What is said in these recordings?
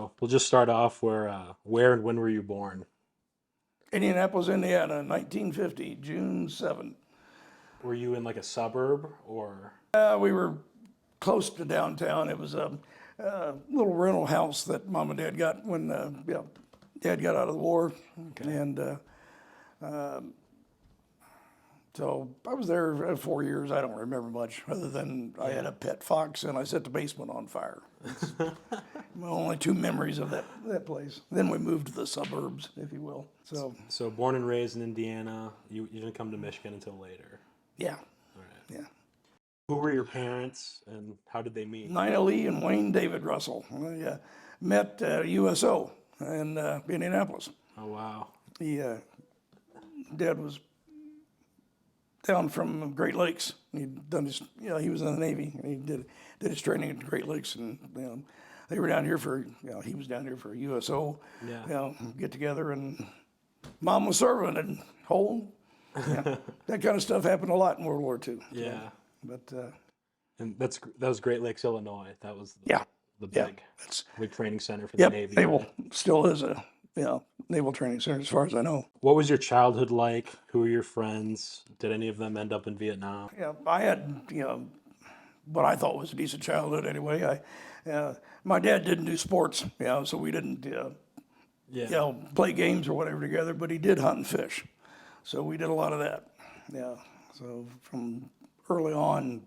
So we'll just start off where and when were you born? Indianapolis, Indiana, 1950, June 7th. Were you in like a suburb or? We were close to downtown. It was a little rental house that Mom and Dad got when Dad got out of the war. Okay. And so I was there 4 years. I don't remember much other than I had a pet fox and I set the basement on fire. It's my only two memories of that place. Then we moved to the suburbs, if you will. So born and raised in Indiana, you didn't come to Michigan until later. Yeah, All right. yeah. Who were your parents and how did they meet? Nina Lee and Wayne David Russell. I met USO in Indianapolis. Oh, wow. Dad was down from Great Lakes. He'd done his, he was in the Navy. And he did his training at Great Lakes, and they were down here for, he was down here for USO. Yeah. Get together, and Mom was serving, and that kind of stuff happened a lot in World War II. Yeah. But And that was Great Lakes, Illinois. That was the big training center for the Navy. Naval still is a naval training center as far as I know. What was your childhood like? Who were your friends? Did any of them end up in Vietnam? Yeah, I had what I thought was a decent childhood anyway. My dad didn't do sports, so we didn't play games or whatever together. But he did hunt and fish, so we did a lot of that. Yeah, so from early on,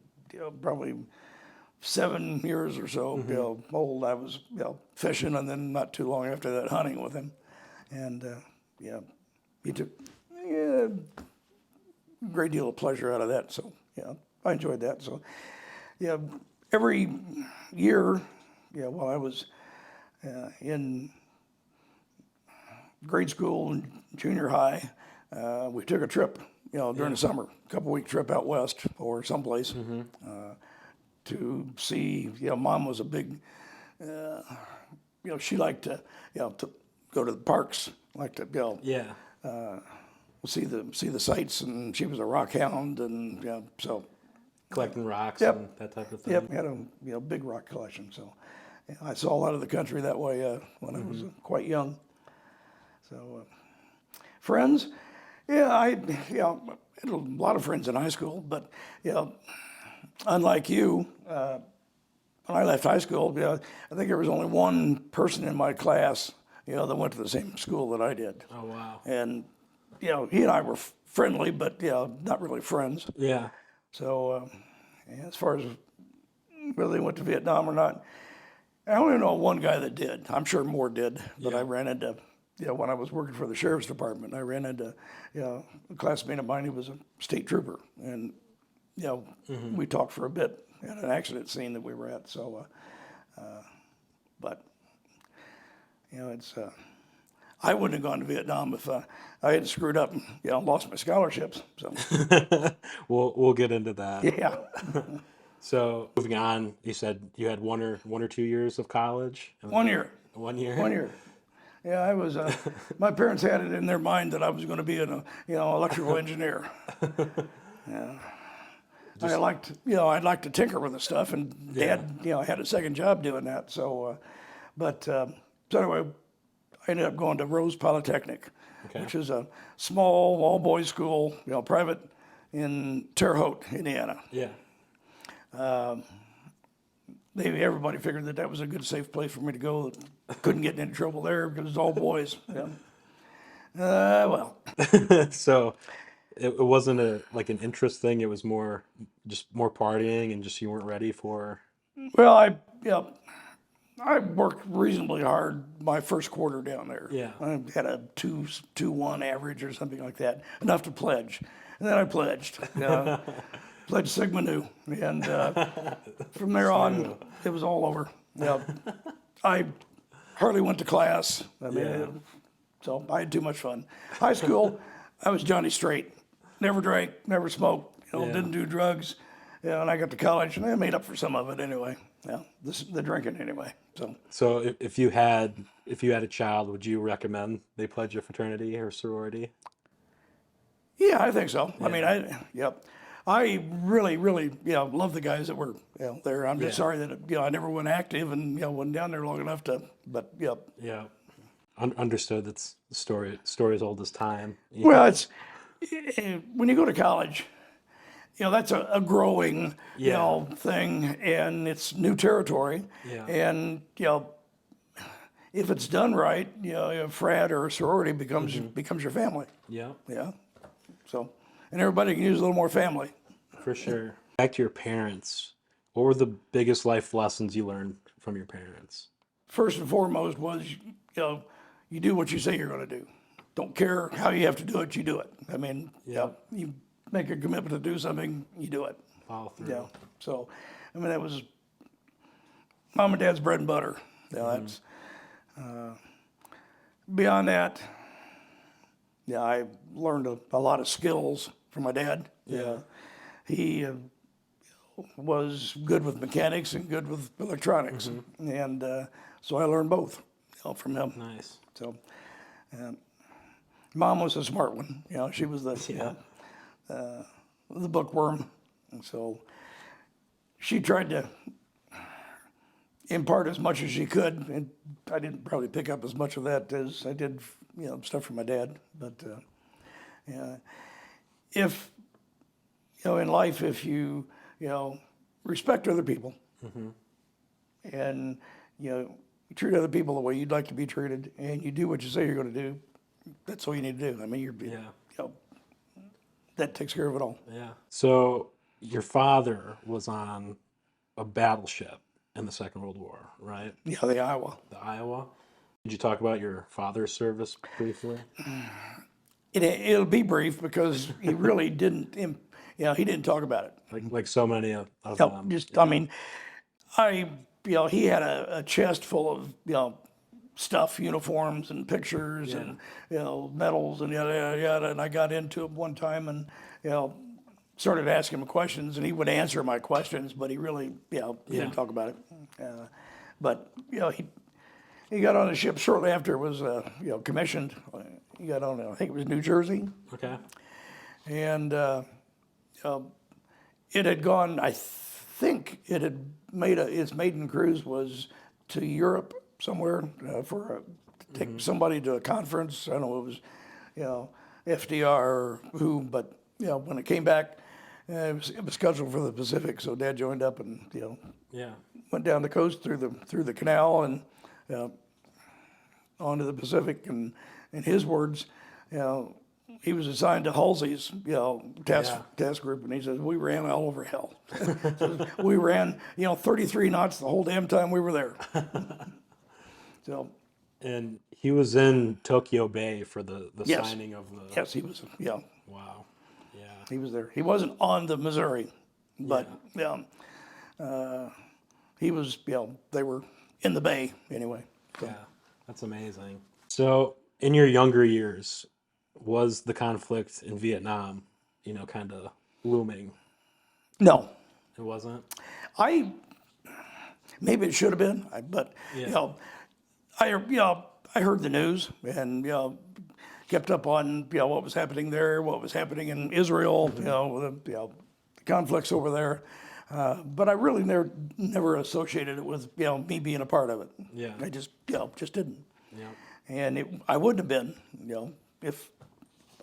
probably 7 years or so old, I was fishing, and then not too long after that, hunting with him, and he took a great deal of pleasure out of that. So I enjoyed that. So every year, while I was in grade school and junior high, we took a trip, during the summer, a couple-week trip out west or someplace to see. Mom was a big, she liked to go to the parks, liked to see the sights, and she was a rock hound, and so collecting rocks and that type of thing. Yep, had a big rock collection. So I saw a lot of the country that way when I was quite young. So friends, I had a lot of friends in high school, but unlike you, when I left high school, I think there was only one person in my class, that went to the same school that I did. Oh, wow. And he and I were friendly, but not really friends. Yeah. So as far as whether they went to Vietnam or not, I only know one guy that did. I'm sure more did, but I ran into, when I was working for the sheriff's department, I ran into, a classmate of mine who was a state trooper, and we talked for a bit at an accident scene that we were at. So, but it's. I wouldn't have gone to Vietnam if I had screwed up and lost my scholarships. So we'll get into that. Yeah. So moving on, you said you had one or 2 years of college. 1 year. 1 year. 1 year. Yeah, I was. My parents had it in their mind that I was going to be an electrical engineer. Yeah. I'd like to tinker with the stuff, and Dad, had a second job doing that. So, so anyway, I ended up going to Rose Polytechnic, which is a small all-boys school, private in Terre Haute, Indiana. Yeah. Everybody figured that was a good, safe place for me to go. Couldn't get into trouble there because it's all boys. Well. So it wasn't an interest thing. It was more partying, and just you weren't ready for. Well, I worked reasonably hard my first quarter down there. Yeah. I had a 2.1 average or something like that, enough to pledge. And then I pledged. Pledged Sigma Nu. And from there on, it was all over. I hardly went to class. So I had too much fun. High school, I was Johnny Straight. Never drank, never smoked, didn't do drugs. And I got to college, and I made up for some of it anyway. The drinking anyway. So if you had a child, would you recommend they pledge a fraternity or sorority? Yeah, I think so. Yeah. I mean, I really, really, love the guys that were, there. I'm just Yeah. sorry that, I never went active and, wasn't down there long enough to, but, Yeah. Understood. That's the story as old as time. Well, it's, when you go to college, that's a growing, Yeah. thing, and it's new territory. Yeah. And, if it's done right, a frat or a sorority becomes your family. Yeah. Yeah. So, and everybody can use a little more family. For sure. Back to your parents. What were the biggest life lessons you learned from your parents? First and foremost was, you do what you say you're going to do. Don't care how you have to do it, you do it. I mean, you make a commitment to do something, you do it. Follow through. Yeah. So, I mean, that was mom and dad's bread and butter. That's beyond that. Yeah, I learned a lot of skills from my dad. Yeah. He was good with mechanics and good with electronics, and so I learned both, from him. Nice. So, mom was a smart one. She was the bookworm, and so she tried to impart as much as she could, and I didn't probably pick up as much of that as I did, stuff from my dad. But if in life, if you respect other people, and you treat other people the way you'd like to be treated, and you do what you say you're going to do, that's all you need to do. I mean, that takes care of it all. Yeah. So your father was on a battleship in the Second World War, right? Yeah, the Iowa. The Iowa. Did you talk about your father's service briefly? It'll be brief because he really didn't. He didn't talk about it. Like so many of No, them. I mean, he had a chest full of, stuff, uniforms and pictures and, medals and yada, yada, yada. And I got into it one time and, started asking him questions, and he would answer my questions, but he really, he didn't talk about it. But, he got on the ship shortly after it was, commissioned. He got on, I think it was New Jersey. Okay. And it had gone, I think it had made its maiden cruise was to Europe somewhere to take somebody to a conference. I don't know, it was, FDR or who, but, when it came back, it was scheduled for the Pacific, so Dad joined up and, went down the coast through the canal and onto the Pacific. And in his words, he was assigned to Halsey's, task group, and he says, we ran all over hell. We ran, 33 knots the whole damn time we were there. So. And he was in Tokyo Bay for the Yes. signing of the... Yes, he was, Wow. Yeah. he was there. He wasn't on the Missouri, but, he was, they were in the bay anyway. So. Yeah. That's amazing. So in your younger years, was the conflict in Vietnam, kind of looming? No. It wasn't? Maybe it should have been, but, I heard the news and, kept up on, what was happening there, what was happening in Israel, the conflicts over there. But I really never associated it with, me being a part of it. Yeah. I just didn't. Yeah. And I wouldn't have been, if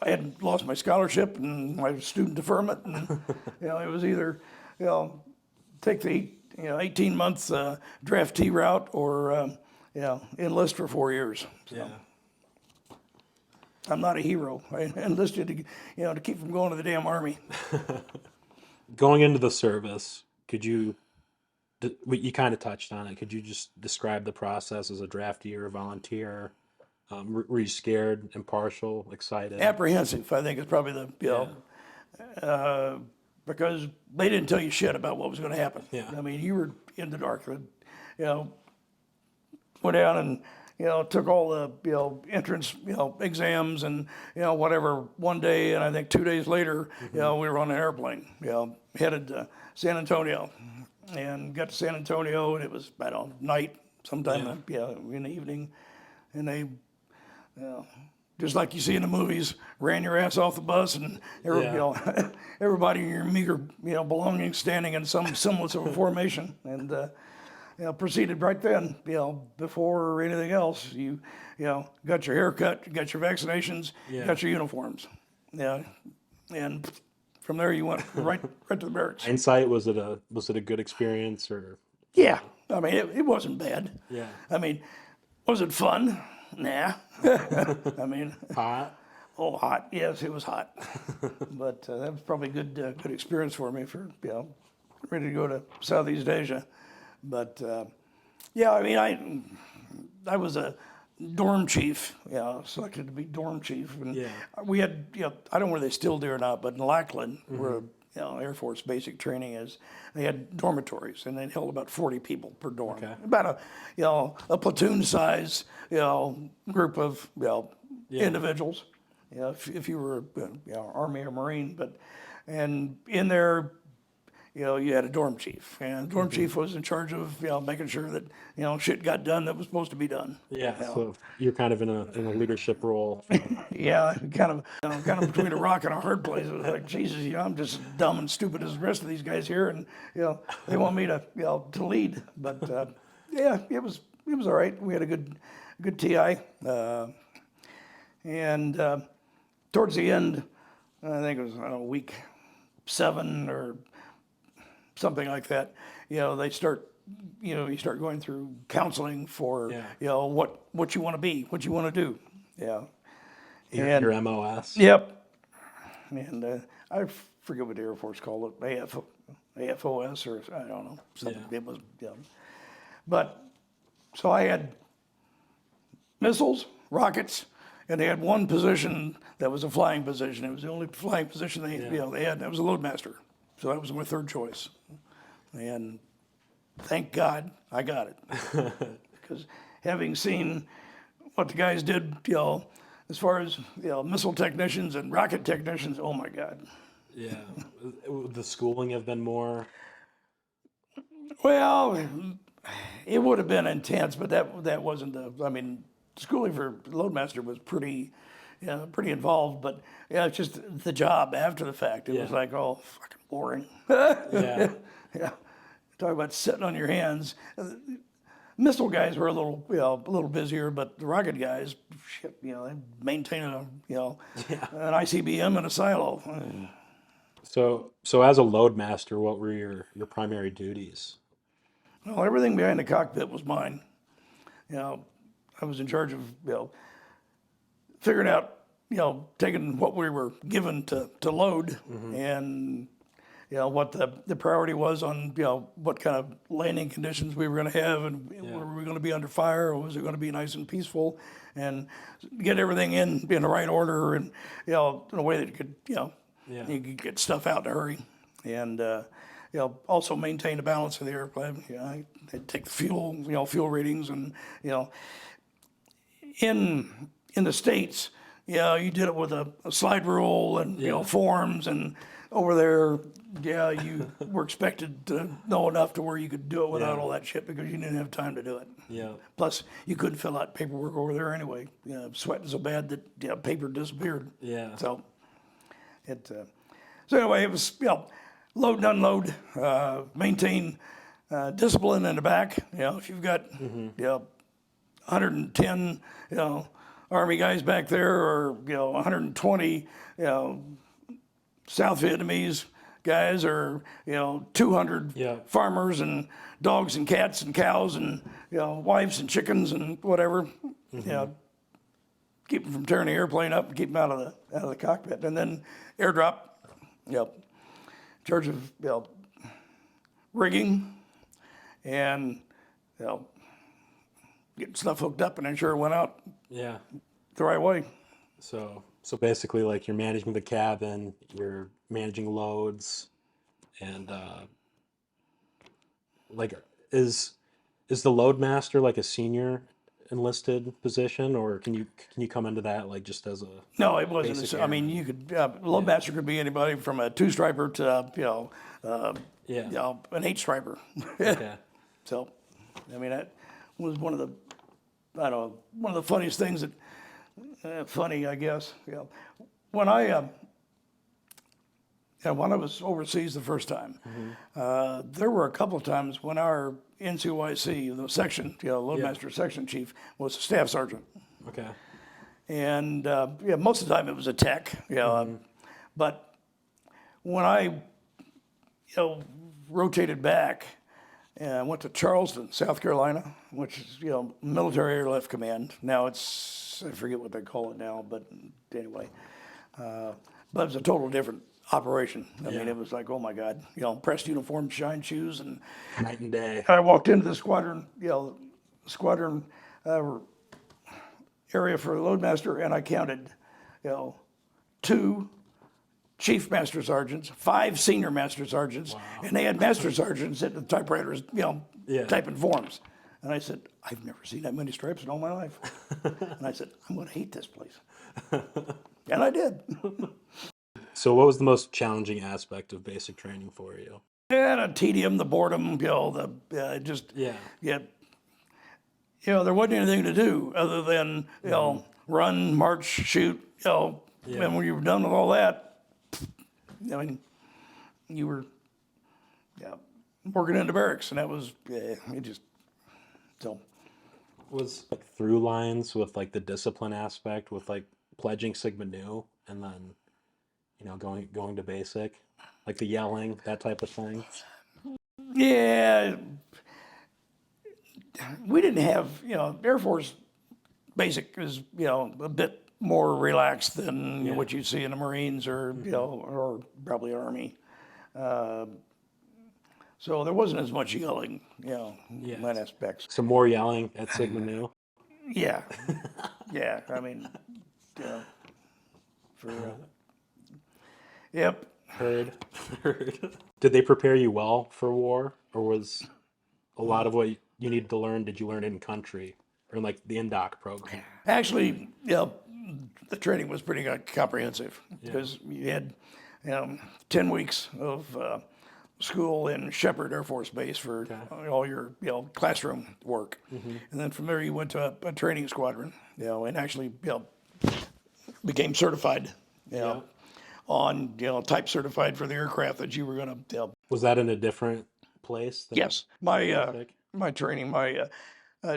I hadn't lost my scholarship and my student deferment, and it was either take the 18 month draftee route or enlist for 4 years. So Yeah. I'm not a hero. I enlisted to keep from going to the damn army. Going into the service, could you kind of touched on it. Could you just describe the process as a draftee or a volunteer? Were you scared, impartial, excited? Apprehensive, I think, is probably because they didn't tell you shit about what was going to happen. Yeah. I mean, you were in the dark. Went down and took all the entrance exams and whatever one day, and I think 2 days later we were on an airplane headed to San Antonio, and got to San Antonio, and it was night sometime in the evening, and they just like you see in the movies, ran your ass off the bus, and everybody in your meager belongings standing in some semblance of a formation, and proceeded right then, before anything else. You got your haircut, you got your vaccinations, you got your uniforms, and from there you went right to the barracks. Hindsight, was it a good experience or? Yeah, I mean it wasn't bad. Yeah. I mean, was it fun? Nah. I mean, Hot. oh, hot. Yes, it was hot. But that was probably a good experience for me for ready to go to Southeast Asia. But yeah, I mean, I was a dorm chief, selected to be dorm chief, and we had, I don't know whether they still do or not, but in Lackland, where Air Force basic training is, they had dormitories, and they held about 40 people per dorm. Okay. About a platoon size, group of individuals. If you were Army or Marine, and in there, you had a dorm chief, and dorm chief was in charge of making sure that shit got done that was supposed to be done. Yeah. So you're kind of in a leadership role. Yeah, kind of between a rock and a hard place. It was like, Jesus, I'm just as dumb and stupid as the rest of these guys here, and they want me to to lead. But yeah, it was all right. We had a good TI, and towards the end, I think it was week 7 or something like that. They start. You start going through counseling for what you want to be, what you want to do. Yeah. Your MOS. Yep. And I forget what the Air Force called it, AFOS or I don't know. Something. It was, But so I had missiles, rockets, and they had one position that was a flying position. It was the only flying position they had. That was a Loadmaster. So that was my third choice. And thank God I got it. Because having seen what the guys did, as far as missile technicians and rocket technicians, oh my God. Yeah. The schooling have been more. Well, it would have been intense, but that wasn't the. I mean, schooling for Loadmaster was pretty involved, but it's just the job after the fact. It was like, oh, fucking boring. Yeah. Yeah. Talk about sitting on your hands. Missile guys were a little busier, but the rocket guys, shit, they maintain an ICBM and a silo. So as a Loadmaster, what were your primary duties? Well, everything behind the cockpit was mine. I was in charge of figuring out taking what we were given to load and what the priority was on what kind of landing conditions we were going to have, and were we going to be under fire, or was it going to be nice and peaceful, and get everything in the right order, and in a way that you could get stuff out in a hurry, and also maintain the balance of the airplane. I'd take the fuel readings, and in the States, you did it with a slide rule and forms, and over there, you were expected to know enough to where you could do it without all that shit, because you didn't have time to do it. Yeah. Plus, you couldn't fill out paperwork over there anyway. Sweating so bad that paper disappeared. Yeah. So anyway, it was load and unload, maintain discipline in the back. If you've got 110 Army guys back there, or 120 South Vietnamese guys, or 200 farmers and dogs and cats and cows and wives and chickens and whatever. Keep them from tearing the airplane up and keep them out of the cockpit. And then airdrop. In charge of rigging and getting stuff hooked up and ensure it went out the right way. So basically, like, you're managing the cabin, you're managing loads, and like, is the Loadmaster like a senior enlisted position, or can you come into that like just as a? No, it wasn't. I mean, you could Loadmaster could be anybody from a 2-striper to an 8-striper. Okay. So, I mean, that was one of the funniest things that funny, I guess. Yeah. When I when I was overseas the first time, there were a couple of times when our NCYC, the section, Loadmaster section chief, was a staff sergeant. Okay. And yeah, most of the time it was a tech. But when I rotated back, I went to Charleston, South Carolina, which is Military Airlift Command. Now it's, I forget what they call it now, but anyway, but it was a total different operation. I mean, it was like, oh my God, pressed uniform, shine shoes, and Night and day. I walked into the squadron, squadron area for Loadmaster, and I counted, 2 chief master sergeants, 5 senior master sergeants, and they had master sergeants at the typewriters, typing forms. And I said, I've never seen that many stripes in all my life. And I said, I'm going to hate this place. And I did. So what was the most challenging aspect of basic training for you? And the tedium, the boredom, there wasn't anything to do other than, run, march, shoot, and when you were done with all that, I mean, you were, working in the barracks, and that was, Was like through lines with like the discipline aspect with like pledging Sigma Nu and then, going to basic, like the yelling, that type of thing. Yeah, we didn't have, Air Force basic is, a bit more relaxed than what you see in the Marines or, or probably Army. So there wasn't as much yelling, in that aspect. So more yelling at Sigma Nu. Yeah, yeah, I mean, yep. Heard. Did they prepare you well for war, or was a lot of what you needed to learn, did you learn in country or in like the INDOC program? Actually, the training was pretty comprehensive because you had 10 weeks of school in Shepherd Air Force Base for all your classroom work, and then from there you went to a training squadron, and actually became certified, on type certified for the aircraft that you were going to. Was that in a different place? Yes, my training, my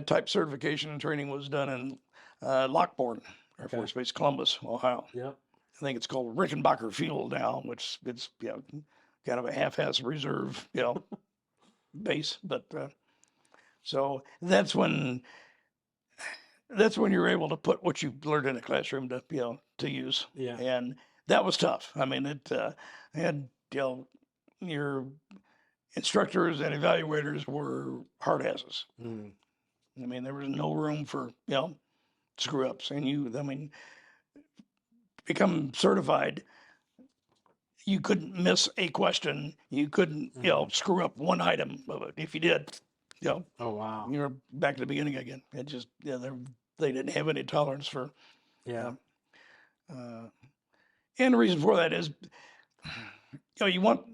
type certification and training was done in Lockbourne Air Force Base, Columbus, Ohio. Yep. I think it's called Rickenbacker Field now, which it's kind of a half-ass reserve base. But so that's when you're able to put what you learned in the classroom to use. Yeah. And that was tough. I mean, it had your instructors and evaluators were hard asses. I mean, there was no room for screw ups, and become certified. You couldn't miss a question. You couldn't screw up one item of it. If you did, Oh wow. you're back to the beginning again. It just they didn't have any tolerance for. And the reason for that is, you want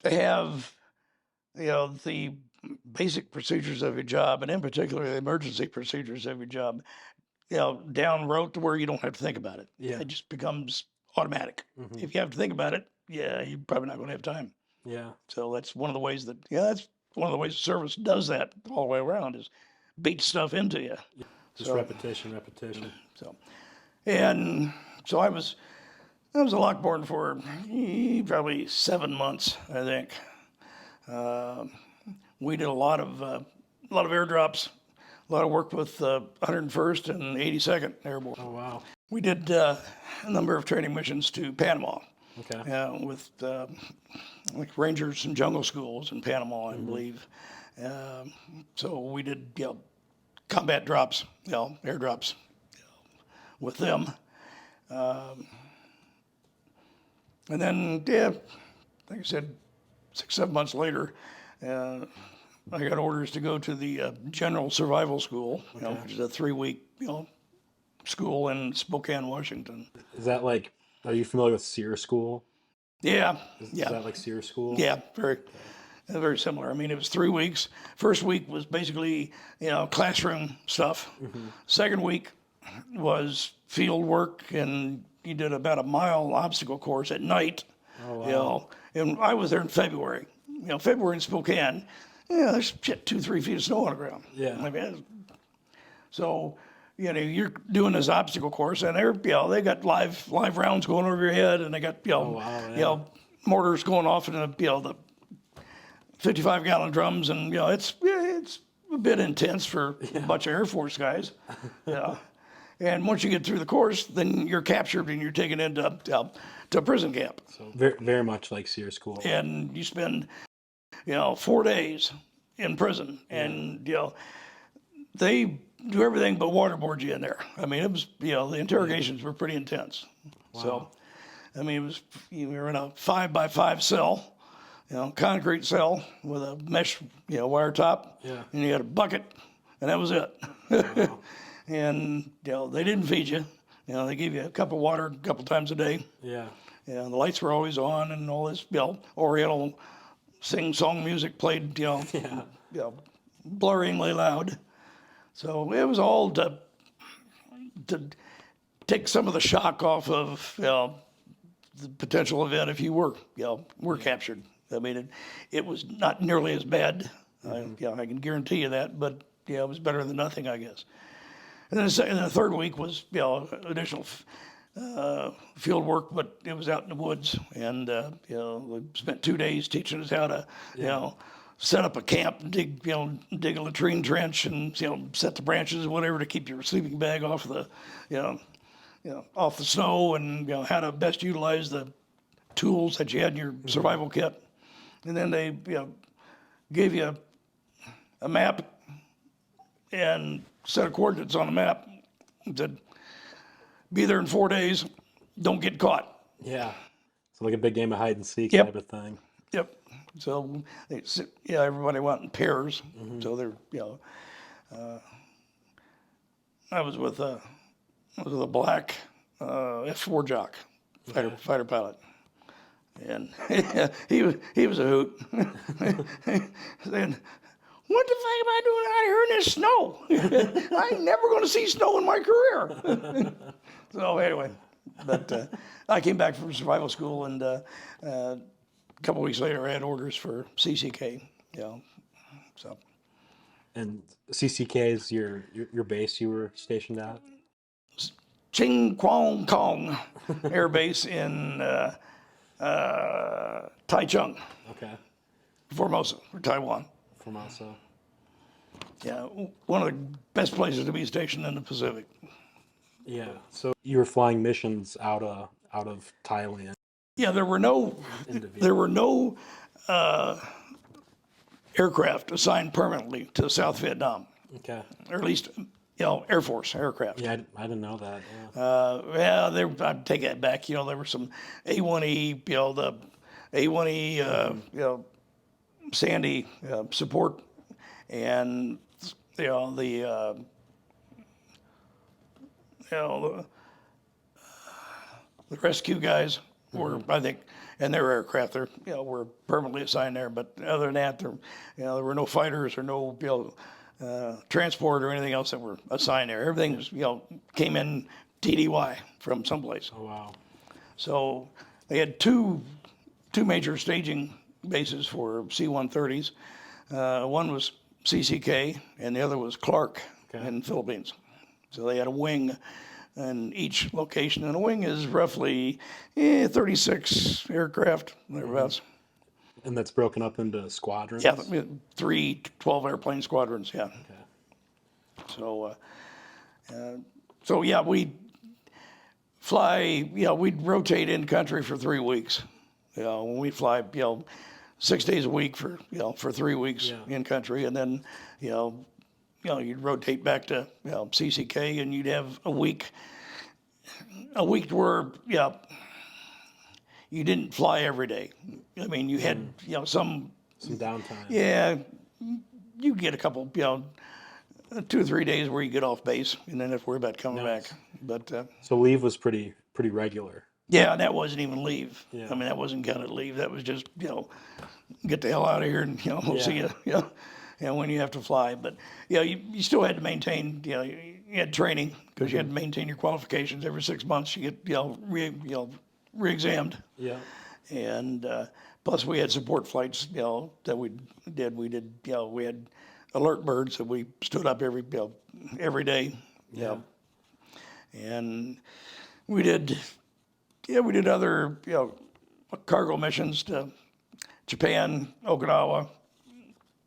to have, the basic procedures of your job, and in particular the emergency procedures of your job, down rote to where you don't have to think about it. It just becomes automatic. If you have to think about it, you're probably not going to have time. So that's one of the ways that the service does that all the way around, is beat stuff into you. Just repetition. So I was a Lockbourne for probably 7 months, I think. We did a lot of airdrops, a lot of work with 101st and 82nd Airborne. Oh wow. We did a number of training missions to Panama. With like Rangers and jungle schools in Panama, I believe. So we did combat drops, airdrops with them. And then, like I said, 6-7 months later, I got orders to go to the General Survival School, which is a 3-week, school in Spokane, Washington. Is that like, are you familiar with SEER school? Yeah. Is that like SEER school? Yeah, very. very similar. I mean, it was 3 weeks. First week was basically, classroom stuff. Second week was field work, and you did about a mile obstacle course at night. Oh, wow. And I was there in February. February in Spokane, there's 2-3 feet of snow on the ground. Yeah. I mean, so, you're doing this obstacle course, and they got live rounds going over your head, and they got, mortars going off in the 55-gallon drums, and it's a bit intense for a bunch of Air Force guys. Yeah. And once you get through the course, then you're captured and you're taken into to prison camp. So very, very much like SEER school. And you spend 4 days in prison, and they do everything but waterboard you in there. I mean, it was the interrogations were pretty intense. Wow. So, I mean, it was you were in a 5x5 cell, concrete cell with a mesh wire top, Yeah. and you had a bucket, and that was it. Wow. And they didn't feed you. They gave you a cup of water a couple times a day. Yeah. And the lights were always on, and all this Oriental sing-song music played, blurringly loud. So it was all to take some of the shock off of the potential event if you were captured. I mean, it was not nearly as bad. I can guarantee you that, but it was better than nothing, I guess. And then the third week was additional field work, but it was out in the woods, and we spent 2 days teaching us how to set up a camp, dig a latrine trench, and set the branches or whatever to keep your sleeping bag off the off the snow, and how to best utilize the tools that you had in your survival kit. And then they gave you a map and set of coordinates on the map. Said, be there in 4 days, don't get caught. Yeah. So like a big game of hide and seek Yep. type of thing. Yep. So everybody went in pairs. So they're I was with a black F4 jock, fighter pilot, and he was a hoot. Saying, what the fuck am I doing out here in this snow? I ain't never going to see snow in my career. So anyway, but I came back from survival school, and a couple weeks later I had orders for CCK. So. And CCK is your base you were stationed at? Ching Kwong Kong Air Base in Taichung, Okay. Formosa, or Taiwan. Formosa. Yeah, one of the best places to be stationed in the Pacific. Yeah. So you were flying missions out of Thailand. Yeah, there were no aircraft assigned permanently to South Vietnam, Okay. or at least Air Force aircraft. Yeah, I didn't know that. Yeah. I'd take that back. There were some A1E, the A1E, Sandy support, and the rescue guys were, I think, and their aircraft were permanently assigned there. But other than that, there were no fighters or no transport or anything else that were assigned there. Everything was came in TDY from someplace. Oh wow. So they had two major staging bases for C-130s. One was CCK, and the other was Clark in the Philippines. So they had a wing in each location, and a wing is roughly 36 aircraft, thereabouts. And that's broken up into squadrons? Yeah, 3 12-airplane squadrons, yeah. Okay. So yeah, we'd fly, we'd rotate in country for 3 weeks. When we fly, 6 days a week for 3 weeks in country, and then, you'd rotate back to, CCK, and you'd have a week where, you didn't fly every day. I mean, you had, some downtime. Yeah, you get a couple, 2 or 3 days where you get off base, and then have to worry about coming back. But So leave was pretty regular. yeah, and that wasn't even leave. Yeah. I mean, that wasn't counted leave. That was just, get the hell out of here, and we'll see you. When you have to fly, but you still had to maintain. You had training because you had to maintain your qualifications every 6 months. You get re-examined. Yeah. And plus we had support flights, that we did. We had alert birds that we stood up every day. Yeah. And we did other, cargo missions to Japan, Okinawa,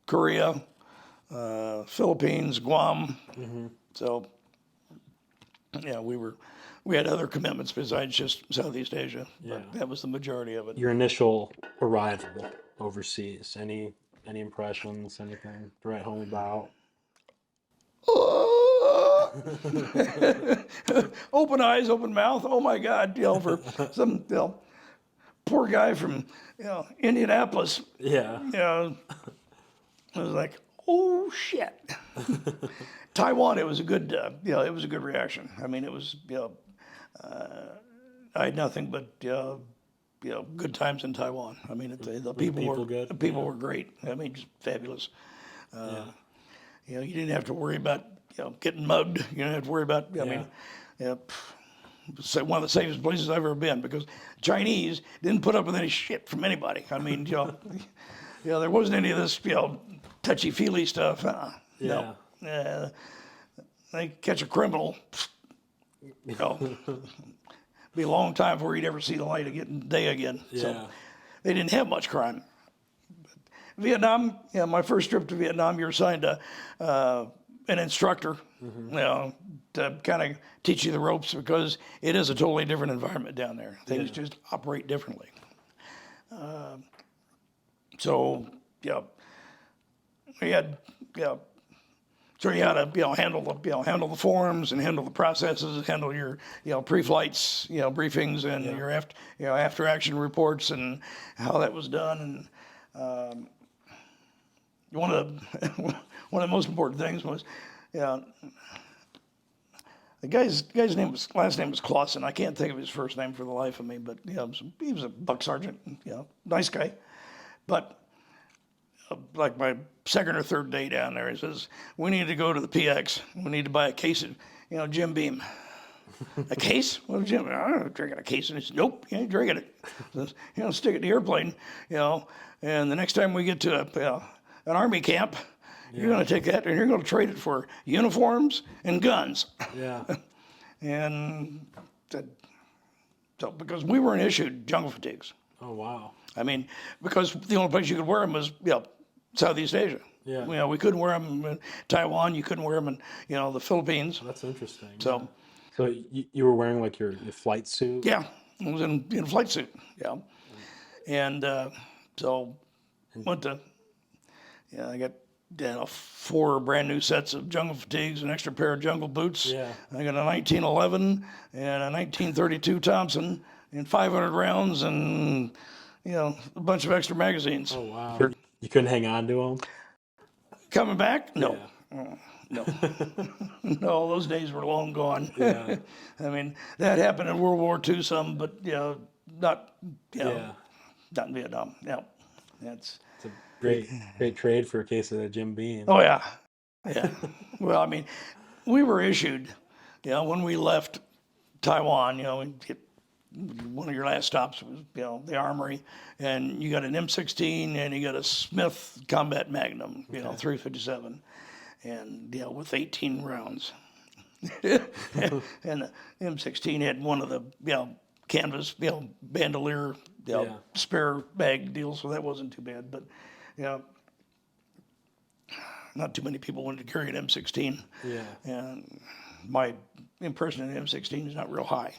Korea, Philippines, Guam. So, we had other commitments besides just Southeast Asia. But that was the majority of it. Your initial arrival overseas, any impressions, anything to write home about? Open eyes, open mouth. Oh my God! For some poor guy from Indianapolis. Yeah. I was like, oh shit. Taiwan. It was a good. It was a good reaction. I mean, it was. I had nothing but good times in Taiwan. I mean, the people were great. I mean, just fabulous. You didn't have to worry about getting mugged. You didn't have to worry about. I mean, one of the safest places I've ever been because Chinese didn't put up with any shit from anybody. I mean, there wasn't any of this touchy feely stuff. No. They catch a criminal. Be a long time before he'd ever see the light of day again. So they didn't have much crime. Vietnam, my first trip to Vietnam, you're assigned to an instructor, to kind of teach you the ropes because it is a totally different environment down there. Things just operate differently. We had, so you had to handle the forms and handle the processes, handle your pre-flights briefings and your after action reports and how that was done. And one of the most important things was the guy's last name was Clausen. I can't think of his first name for the life of me, but he was a buck sergeant, nice guy, but. Like my second or third day down there, he says, we need to go to the PX. We need to buy a case of, Jim Beam. A case? Well, Jim, I'm not drinking a case. And he said, nope, you ain't drinking it. Says, stick it in the airplane, and the next time we get to an army camp, you're going to take that and you're going to trade it for uniforms and guns. Yeah. And so because we weren't issued jungle fatigues. Oh, wow. I mean, because the only place you could wear them was, Southeast Asia. Yeah. We couldn't wear them in Taiwan. You couldn't wear them in, the Philippines. That's interesting. So, you were wearing like your flight suit? Yeah, I was in a flight suit. Yeah, and so went to. I got 4 brand new sets of jungle fatigues, an extra pair of jungle boots. Yeah. I got a 1911 and a 1932 Thompson and 500 rounds and a bunch of extra magazines. Oh wow. You couldn't hang on to them? Coming back? No. Yeah. No. No, those days were long gone. Yeah. I mean, that happened in World War II some, but, not, not in Vietnam. No. It's a great trade for a case of the Jim Beam. Oh, yeah. Yeah. Well, I mean, we were issued, when we left Taiwan, one of your last stops was, the armory, and you got an M16 and you got a Smith Combat Magnum, 357, and with 18 rounds. And the M16 had one of the, canvas, bandolier, spare bag deals, so that wasn't too bad. But, not too many people wanted to carry an M16. Yeah. And my impression of an M16 is not real high.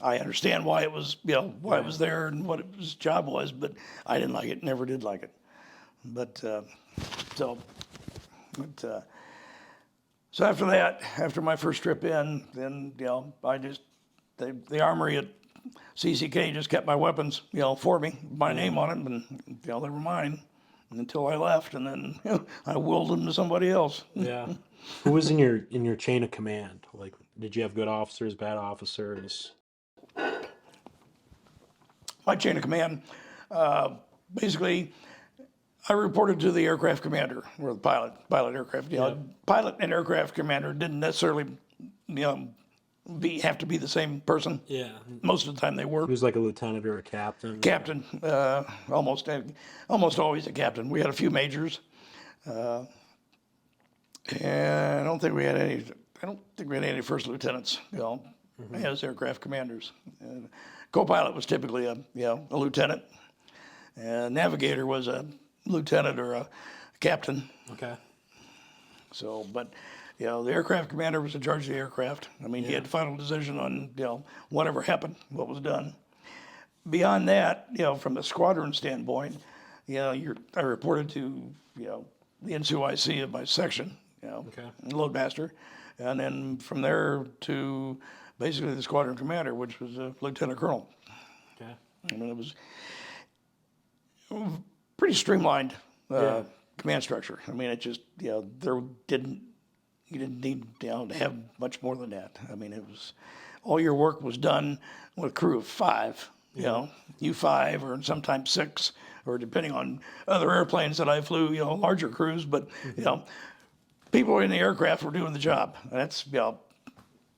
I understand why it was, why it was there and what its job was, but I didn't like it. Never did like it. But so after that, after my first trip in, then I just the armory at CCK just kept my weapons, for me, my name on them, and they were mine until I left, and then I willed them to somebody else. Yeah. Who was in your chain of command? Like, did you have good officers, bad officers? My chain of command, basically, I reported to the aircraft commander, or the pilot aircraft. Pilot and aircraft commander didn't necessarily, have to be the same person. Yeah. Most of the time they were. He was like a lieutenant or a captain. Captain, almost always a captain. We had a few majors, and I don't think we had any first lieutenants, as aircraft commanders. Co-pilot was typically a lieutenant. Navigator was a lieutenant or a captain. Okay. So, but the aircraft commander was in charge of the aircraft. I mean, he had final decision on whatever happened, what was done. Beyond that, from the squadron standpoint, I reported to the NCOIC of my section, Okay. Loadmaster, and then from there to basically the squadron commander, which was a lieutenant colonel. Okay. I mean, it was pretty streamlined command structure. I mean, it just you didn't need to have much more than that. I mean, it was all your work was done with a crew of 5. You 5 or sometimes 6, or depending on other airplanes that I flew, larger crews. But people in the aircraft were doing the job. That's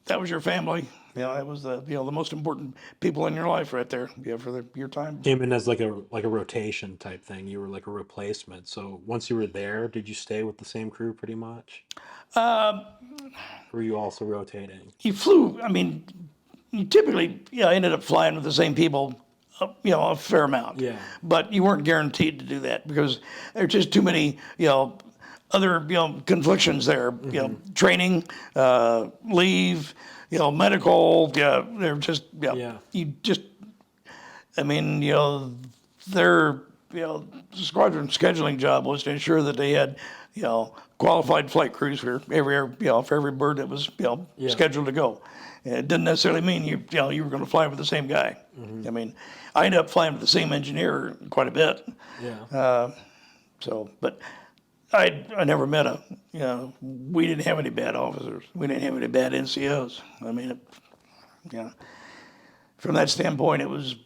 that was your family. That was the the most important people in your life right there. For your time. Came in as like a rotation type thing. You were like a replacement. So once you were there, did you stay with the same crew pretty much? Or were you also rotating? You flew. I mean, you typically ended up flying with the same people. A fair amount. Yeah. But you weren't guaranteed to do that because there's just too many other conflictions there. Training, leave. Medical, they're just, you just, I mean, their, squadron scheduling job was to ensure that they had, qualified flight crews for every bird that was, scheduled to go. And it didn't necessarily mean you were going to fly with the same guy. I mean, I ended up flying with the same engineer quite a bit. Yeah. But I never met we didn't have any bad officers. We didn't have any bad NCOs. I mean, from that standpoint, it was,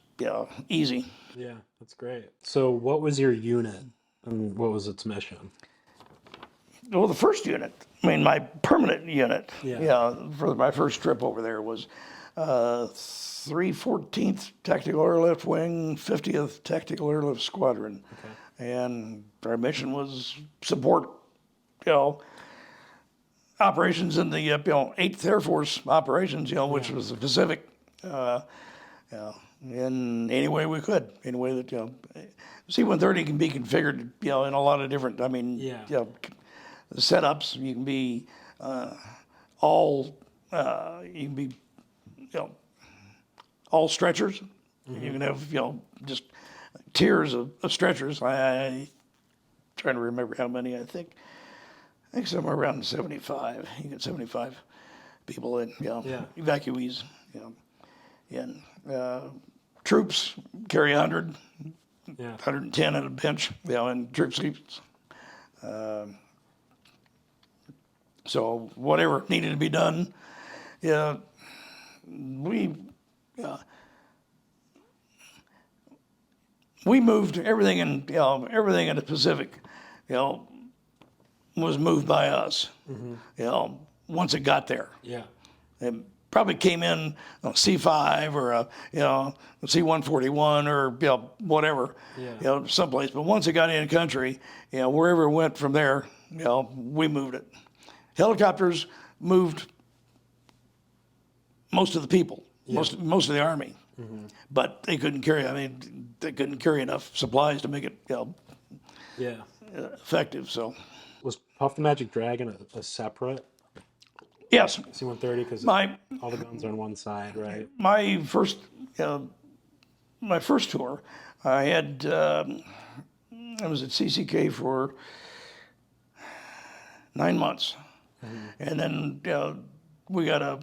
easy. Yeah, that's great. So what was your unit and what was its mission? Well, the first unit, I mean, my permanent unit, Yeah. For my first trip over there was 314th Tactical Airlift Wing, 50th Tactical Airlift Squadron. Okay. And our mission was support, operations in the 8th Air Force operations, which was the Pacific, in any way we could, any way that C-130 can be configured, in a lot of different. I mean, the setups you can be all you can be, all stretchers. You can have just tiers of stretchers. I trying to remember how many. I think somewhere around 75. You get 75 people in, evacuees. And troops carry 100, 110 at a bench, in troop seats. So whatever needed to be done, we moved everything in the Pacific, was moved by us. Once it got there. Yeah. It probably came in a C5 or a C-141 or whatever, someplace. But once it got in the country, wherever it went from there, we moved it. Helicopters moved most of the people, most of the Army. But they couldn't carry. I mean, they couldn't carry enough supplies to make it, effective. So, Was Puff the Magic Dragon a separate yes, C-130? Because all the guns are on one side, right? my first tour, I had I was at CCK for 9 months, and then we got a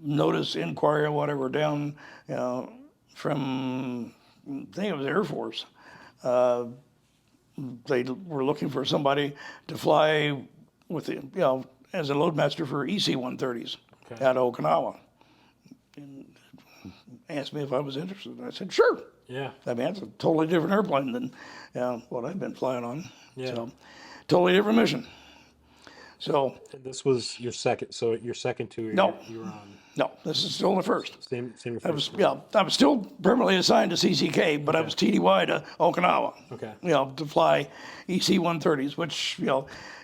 notice, inquiry, or whatever, down from, I think it was Air Force. They were looking for somebody to fly with as a loadmaster for AC-130s out of Okinawa. And asked me if I was interested. And I said, sure. Yeah. I mean, it's a totally different airplane than what I've been flying on. Yeah. So, totally different mission. So, And this was your second. So your second tour, no, you were on no, this is still the first. same I was, first one. I was still permanently assigned to CCK, but I was TDY to Okinawa. Okay. To fly EC-130s, which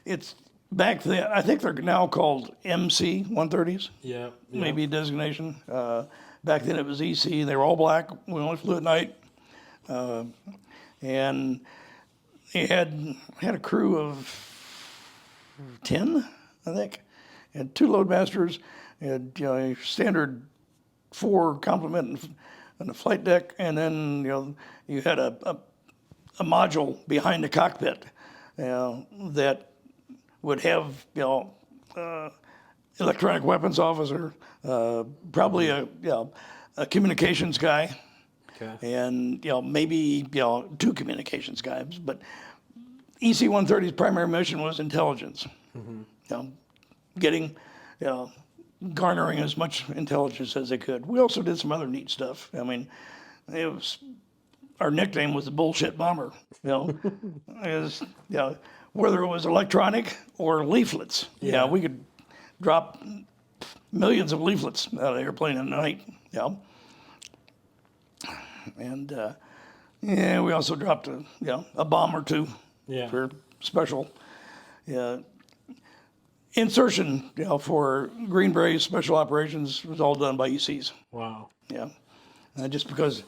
it's back then. I think they're now called MC-130s. Yeah. Maybe a designation. Back then it was EC. They were all black. We only flew at night, and they had a crew of 10, I think. Had 2 loadmasters. Had a standard 4 complement and a flight deck, and then you had a module behind the cockpit that would have electronic weapons officer, probably a communications guy, Okay. and maybe 2 communications guys. But EC-130's primary mission was intelligence. Getting garnering as much intelligence as they could. We also did some other neat stuff. I mean, our nickname was the bullshit bomber. Is whether it was electronic or leaflets. Yeah. We could drop millions of leaflets out of the airplane in the night. And we also dropped a bomb or 2 Yeah. for special insertion. For Green Berets special operations was all done by ECs. Wow. Just because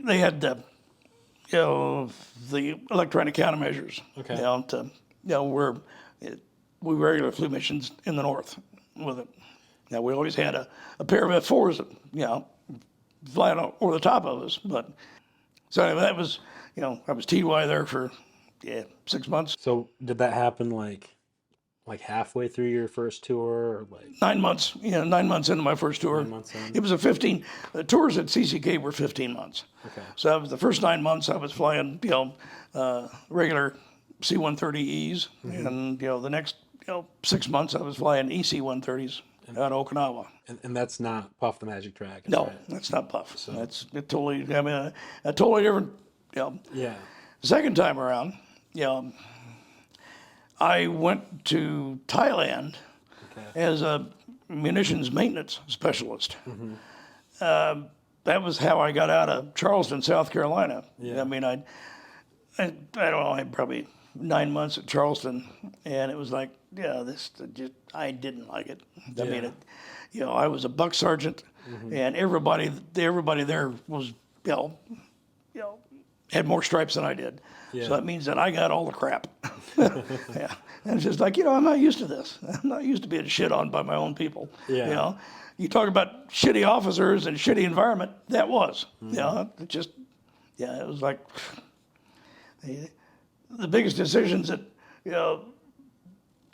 they had the electronic countermeasures. Okay. Where we regularly flew missions in the north with it. Now we always had a pair of F4s, flying over the top of us. But so anyway, that was, I was TY there for 6 months. So did that happen like halfway through your first tour, or like 9 months, 9 months into my first tour. 9 months in? It was the tours at CCK were 15 months. Okay. So that was the first 9 months I was flying, regular C-130Es, and the next 6 months I was flying EC-130s out of Okinawa. And that's not Puff the Magic Dragon. No, right? that's not Puff. That's totally. I mean, a totally different. Yeah. Second time around, I went to Thailand as a munitions maintenance specialist. That was how I got out of Charleston, South Carolina. Yeah. I mean, I don't know, I had probably 9 months at Charleston, and it was like, I didn't like it. I mean, I was a buck sergeant, and everybody there was, had more stripes than I did. Yeah. So that means that I got all the crap. And it's just like, I'm not used to this. I'm not used to being shit on by my own people. Yeah. You talk about shitty officers and shitty environment, that was. It just, it was like the biggest decisions that,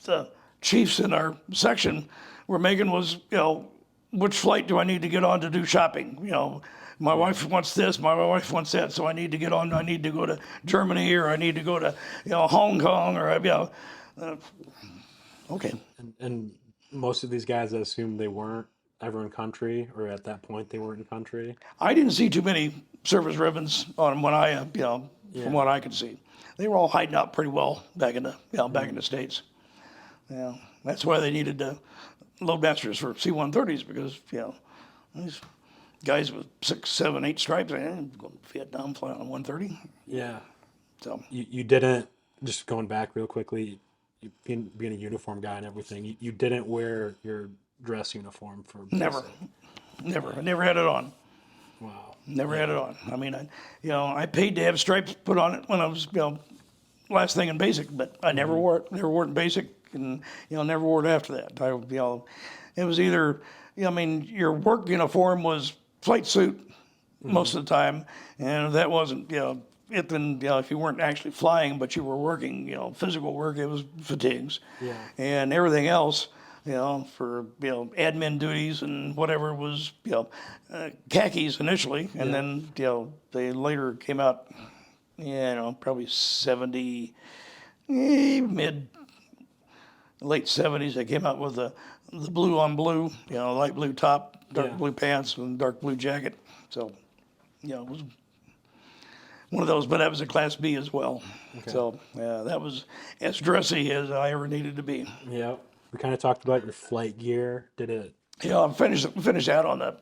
the chiefs in our section were making was, which flight do I need to get on to do shopping? My wife wants this, my wife wants that, so I need to get on, I need to go to Germany, or I need to go to, Hong Kong, or, okay. And most of these guys, I assume they weren't ever in country, or at that point they weren't in country. I didn't see too many service ribbons on them when I, from what I could see. They were all hiding out pretty well back in the, back in the States. That's why they needed loadmasters for C-130s, because, these guys with 6, 7, 8 stripes, I didn't go to Vietnam flying on a 130. Yeah. So You didn't, just going back real quickly, being a uniform guy and everything, you didn't wear your dress uniform for never. I never had it on. Wow. Never had it on. I mean, I paid to have stripes put on it when I was, last thing in basic, but I never wore it. Never wore it in basic, and never wore it after that. It was either, your work uniform was flight suit most of the time, and if that wasn't, then if you weren't actually flying, but you were working, physical work, it was fatigues, and everything else. For admin duties and whatever was khakis initially, and then they later came out, probably 70, late 70s. They came out with the blue on blue, light blue top, dark blue pants, and dark blue jacket. So, it was one of those, but that was a Class B as well. Okay. So that was as dressy as I ever needed to be. Yeah. We kind of talked about your flight gear. Did it? I finished out on the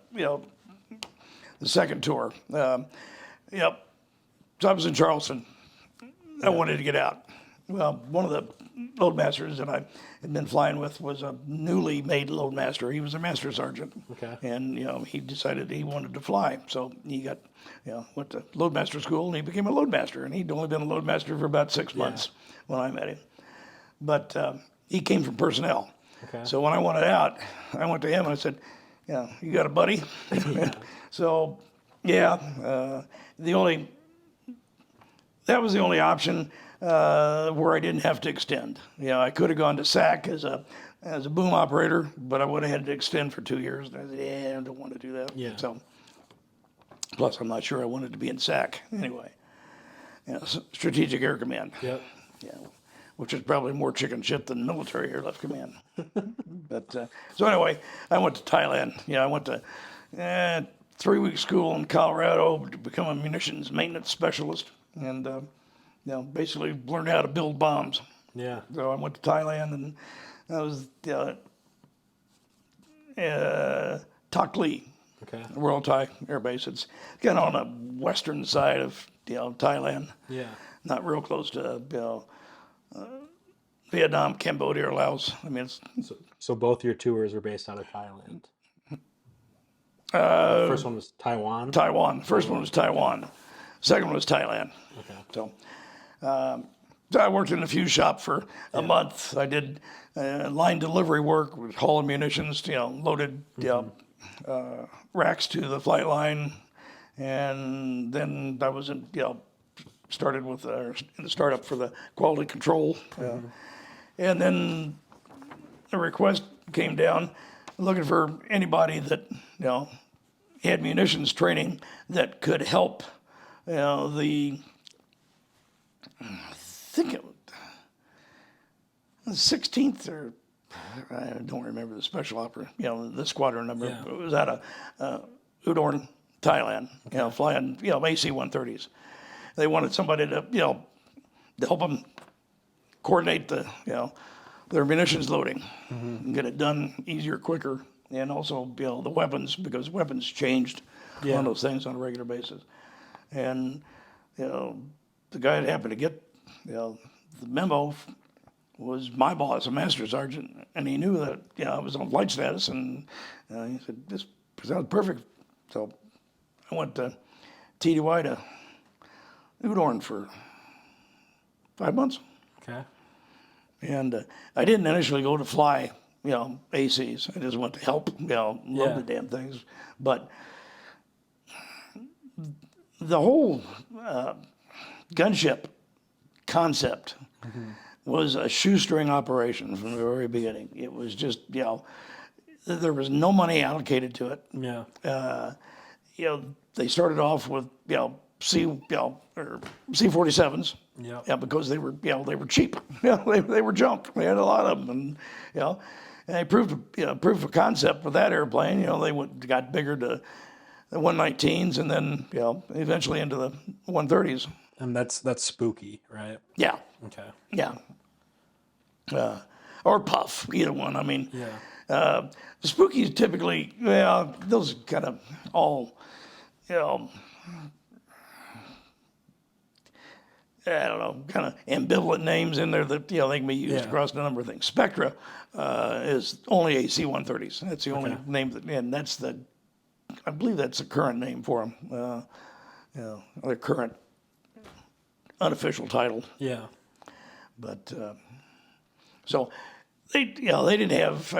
second tour. Yep. So I was in Charleston. I wanted to get out. Well, one of the loadmasters that I had been flying with was a newly made loadmaster. He was a master sergeant. Okay. And, he decided he wanted to fly. So he got, went to loadmaster school and he became a loadmaster. And he'd only been a loadmaster for about 6 months when I met him. But he came from personnel. Okay. So when I wanted out, I went to him and I said, you got a buddy? So, that was the only option where I didn't have to extend. I could have gone to SAC as a boom operator, but I would have had to extend for 2 years. And I said, I don't want to do that. Yeah. So, plus, I'm not sure I wanted to be in SAC anyway. Strategic Air Command. Yep. Yeah, which is probably more chicken shit than military airlift command. But so anyway, I went to Thailand. I went to 3-week school in Colorado to become a munitions maintenance specialist, and basically learned how to build bombs. Yeah. So I went to Thailand, and I was Tak Lee, Okay. Royal Thai Air Base. It's kind of on the western side of Thailand. Yeah. Not real close to Vietnam, Cambodia, or Laos. I mean, it's So both your tours were based out of Thailand. The first one was Taiwan. Taiwan. First one was Taiwan. Second one was Thailand. Okay. So I worked in a fuse shop for a month. I did line delivery work with hauling munitions, loaded racks to the flight line. And then I was started with in the startup for the quality control. And then a request came down looking for anybody that, had munitions training that could help, I think it was 16th or I don't remember the special opera, the squadron number. Yeah. It was out of Udon, Thailand, flying, AC-130s. They wanted somebody to, to help them coordinate their munitions loading and get it done easier, quicker, and also, the weapons, because weapons changed on those things on a regular basis. And, the guy that happened to get, the memo was my boss, a master sergeant, and he knew that, I was on flight status, and he said, this sounds perfect. So I went to TDY to Udon for 5 months. Okay. And I didn't initially go to fly, ACs. I just went to help, load the damn things. But the whole gunship concept was a shoestring operation from the very beginning. It was just, there was no money allocated to it. Yeah. They started off with, C-47s. Yeah. Because they were cheap. They were junk. They had a lot of them, and they proved proof of concept with that airplane. They got bigger to the 119s, and then eventually into the 130s. And that's spooky, right? Yeah, Okay. yeah. Or Puff, either one. I mean, Yeah. the Spookies typically, those kind of all, I don't know, kind of ambivalent names in there that, they can be used across a number of things. Spectre is only AC-130s. That's the only name and that's I believe that's the current name for them. Their current unofficial title. Yeah. But, so they didn't have,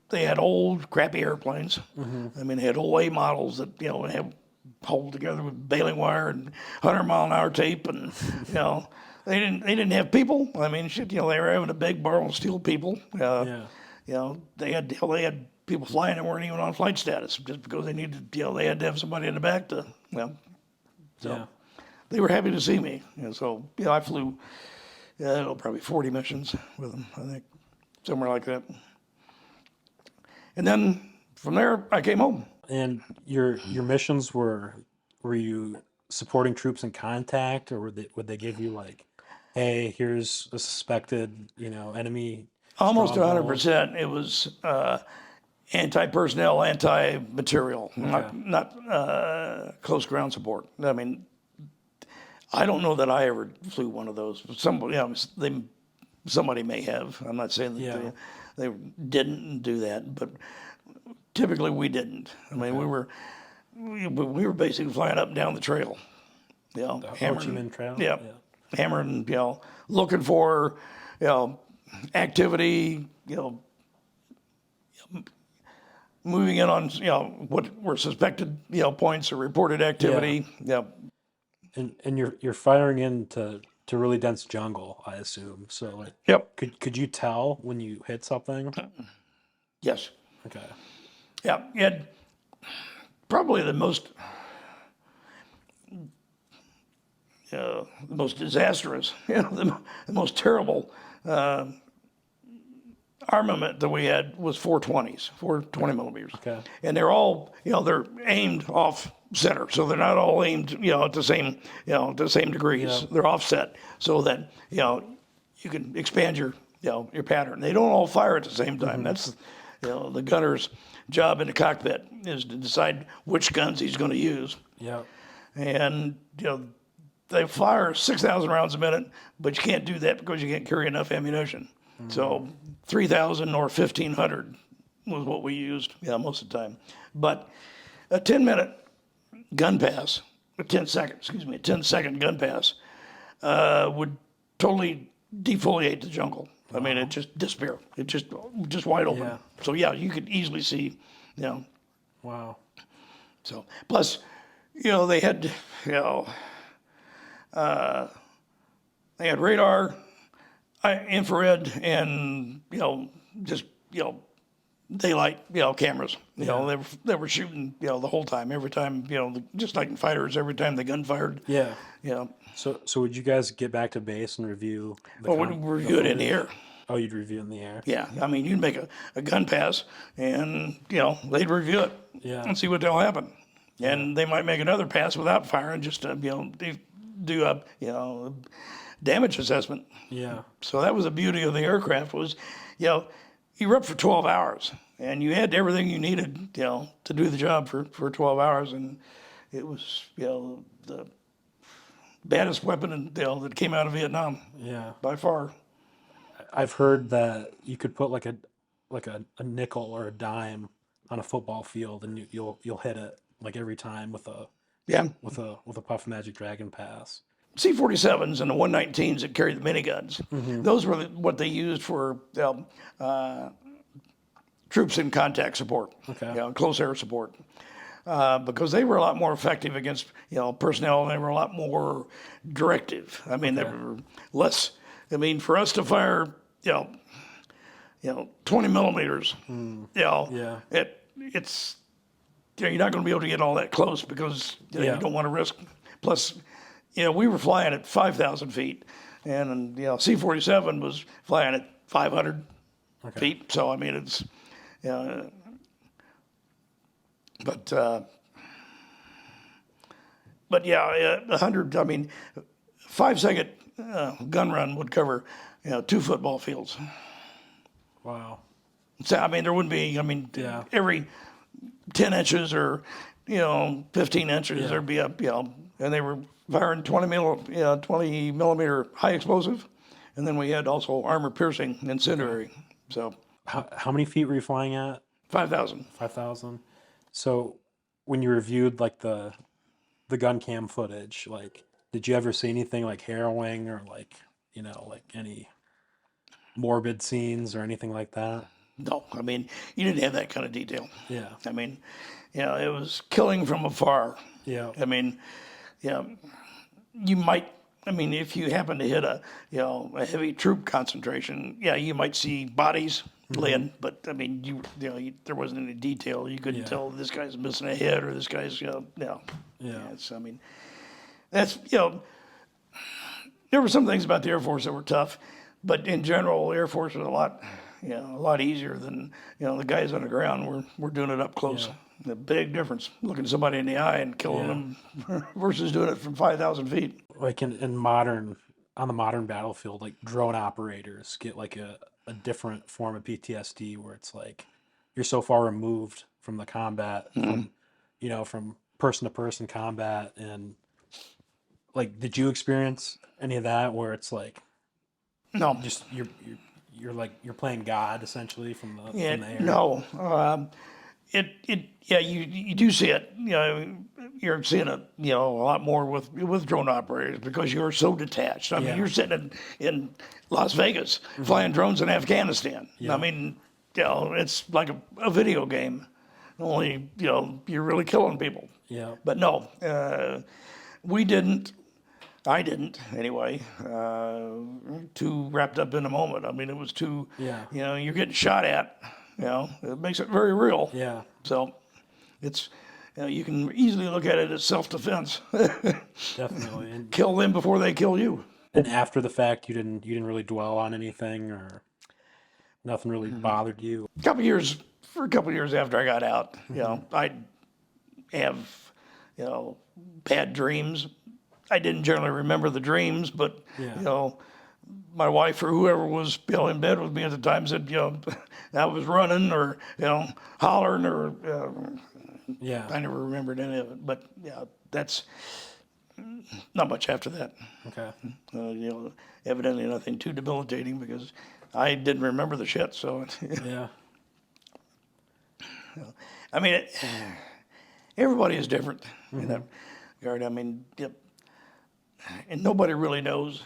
they had old crappy airplanes. They had old A models that, have hold together with baling wire and 100-mile-an-hour tape, and they didn't have people. They were having to beg, borrow, and steal people. They had people flying that weren't even on flight status just because they needed, they had to have somebody in the back to, so they were happy to see me. So I flew, probably 40 missions with them, I think, somewhere like that. And then from there, I came home. And your missions were you supporting troops in contact, or would they give you like, hey, here's a suspected, enemy Almost stronghold? 100%. It was anti-personnel, anti-material, Okay. not close ground support. I mean, I don't know that I ever flew one of those. Somebody may have. I'm not saying that Yeah. they didn't do that, but typically we didn't. I mean, we were basically flying up and down the trail, Ho Chi hammering, Minh Trail? yeah, Yeah. hammering, looking for, activity, moving in on, what were suspected, points or reported activity. Yeah. And you're firing into really dense jungle, I assume. So like, Yep. could you tell when you hit something? Yes. Okay. Yeah. You had probably the most disastrous, the most terrible armament that we had was 420s, 420 millimeters. Okay. And they're all, they're aimed off center. So they're not all aimed, at the same, to the same degrees. Yeah. They're offset so that, you can expand your, your pattern. They don't all fire at the same time. That's, the gunner's job in the cockpit is to decide which guns he's going to use. Yeah. And, they fire 6,000 rounds a minute, but you can't do that because you can't carry enough ammunition. So 3,000 or 1,500 was what we used, most of the time. But a 10-minute gun pass, a 10-second gun pass would totally defoliate the jungle. I mean, it just disappear. It just wide open. Yeah. So yeah, you could easily see, Wow. So plus, they had, they had radar, infrared, and just daylight, cameras. They were shooting, the whole time, every time, just like in fighters, every time the gun fired. Yeah. Yeah. So would you guys get back to base and review Well, we're good in the air. Oh, you'd review in the air. Yeah, I mean, you'd make a gun pass, and they'd review it Yeah. and see what the hell happened. And they might make another pass without firing, just to do a damage assessment. Yeah. So that was the beauty of the aircraft was, you were up for 12 hours, and you had everything you needed, to do the job for 12 hours, and it was the baddest weapon that came out of Vietnam Yeah. by far. I've heard that you could put like a nickel or a dime on a football field, and you'll hit it like every time with a Yeah. Puff Magic Dragon pass. C-47s and the 119s that carried the miniguns. Those were what they used for troops in contact support, Okay. close air support, because they were a lot more effective against personnel, and they were a lot more directive. I mean, they were less. I mean, for us to fire, 20 millimeters, Yeah. it's you're not going to be able to get all that close because you don't want to risk. Plus, we were flying at 5,000 feet, and C-47 was flying at 500 feet. So I mean, it's but yeah, 100. I mean, 5-second gun run would cover 2 football fields. Wow. So I mean, there wouldn't be. I mean, Yeah. every 10 inches or 15 inches there'd be a and they were firing 20 millimeter high explosive, and then we had also armor piercing incendiary. So How many feet were you flying at? 5,000. 5,000. So when you reviewed like the gun cam footage, like did you ever see anything like harrowing or like like any morbid scenes or anything like that? No, I mean, you didn't have that kind of detail. Yeah. I mean, it was killing from afar. Yeah. I mean, you might. I mean, if you happen to hit a heavy troop concentration, you might see bodies laying, but I mean, there wasn't any detail. You couldn't tell this guy's missing a head or this guy's Yeah. I mean, that's there were some things about the Air Force that were tough, but in general, the Air Force was a lot a lot easier than, the guys on the ground. We're doing it up close. The big difference, looking somebody in the eye and killing them versus doing it from 5,000 feet. Like on the modern battlefield, like drone operators get like a different form of PTSD where it's like you're so far removed from the combat, from person to person combat, and like, did you experience any of that where it's like No, just you're like you're playing God essentially from the air? no. You do see it. You're seeing it, a lot more with drone operators because you're so detached. I mean, you're sitting in Las Vegas flying drones in Afghanistan. I mean, it's like a video game. Only, you're really killing people. Yeah. But no, we didn't. I didn't anyway. Too wrapped up in the moment. I mean, it was too. Yeah. You're getting shot at. It makes it very real. Yeah. So, it's you can easily look at it as self-defense. Definitely. And, Kill them before they kill you. and after the fact, you didn't really dwell on anything, or nothing really bothered you. For a couple of years after I got out, I'd have, bad dreams. I didn't generally remember the dreams, but my wife or whoever was in bed with me at the time said, I was running or hollering or I never remembered any of it. But that's not much after that. Okay. Evidently nothing too debilitating because I didn't remember the shit. So Yeah. I mean, everybody is different in that regard. I mean, and nobody really knows.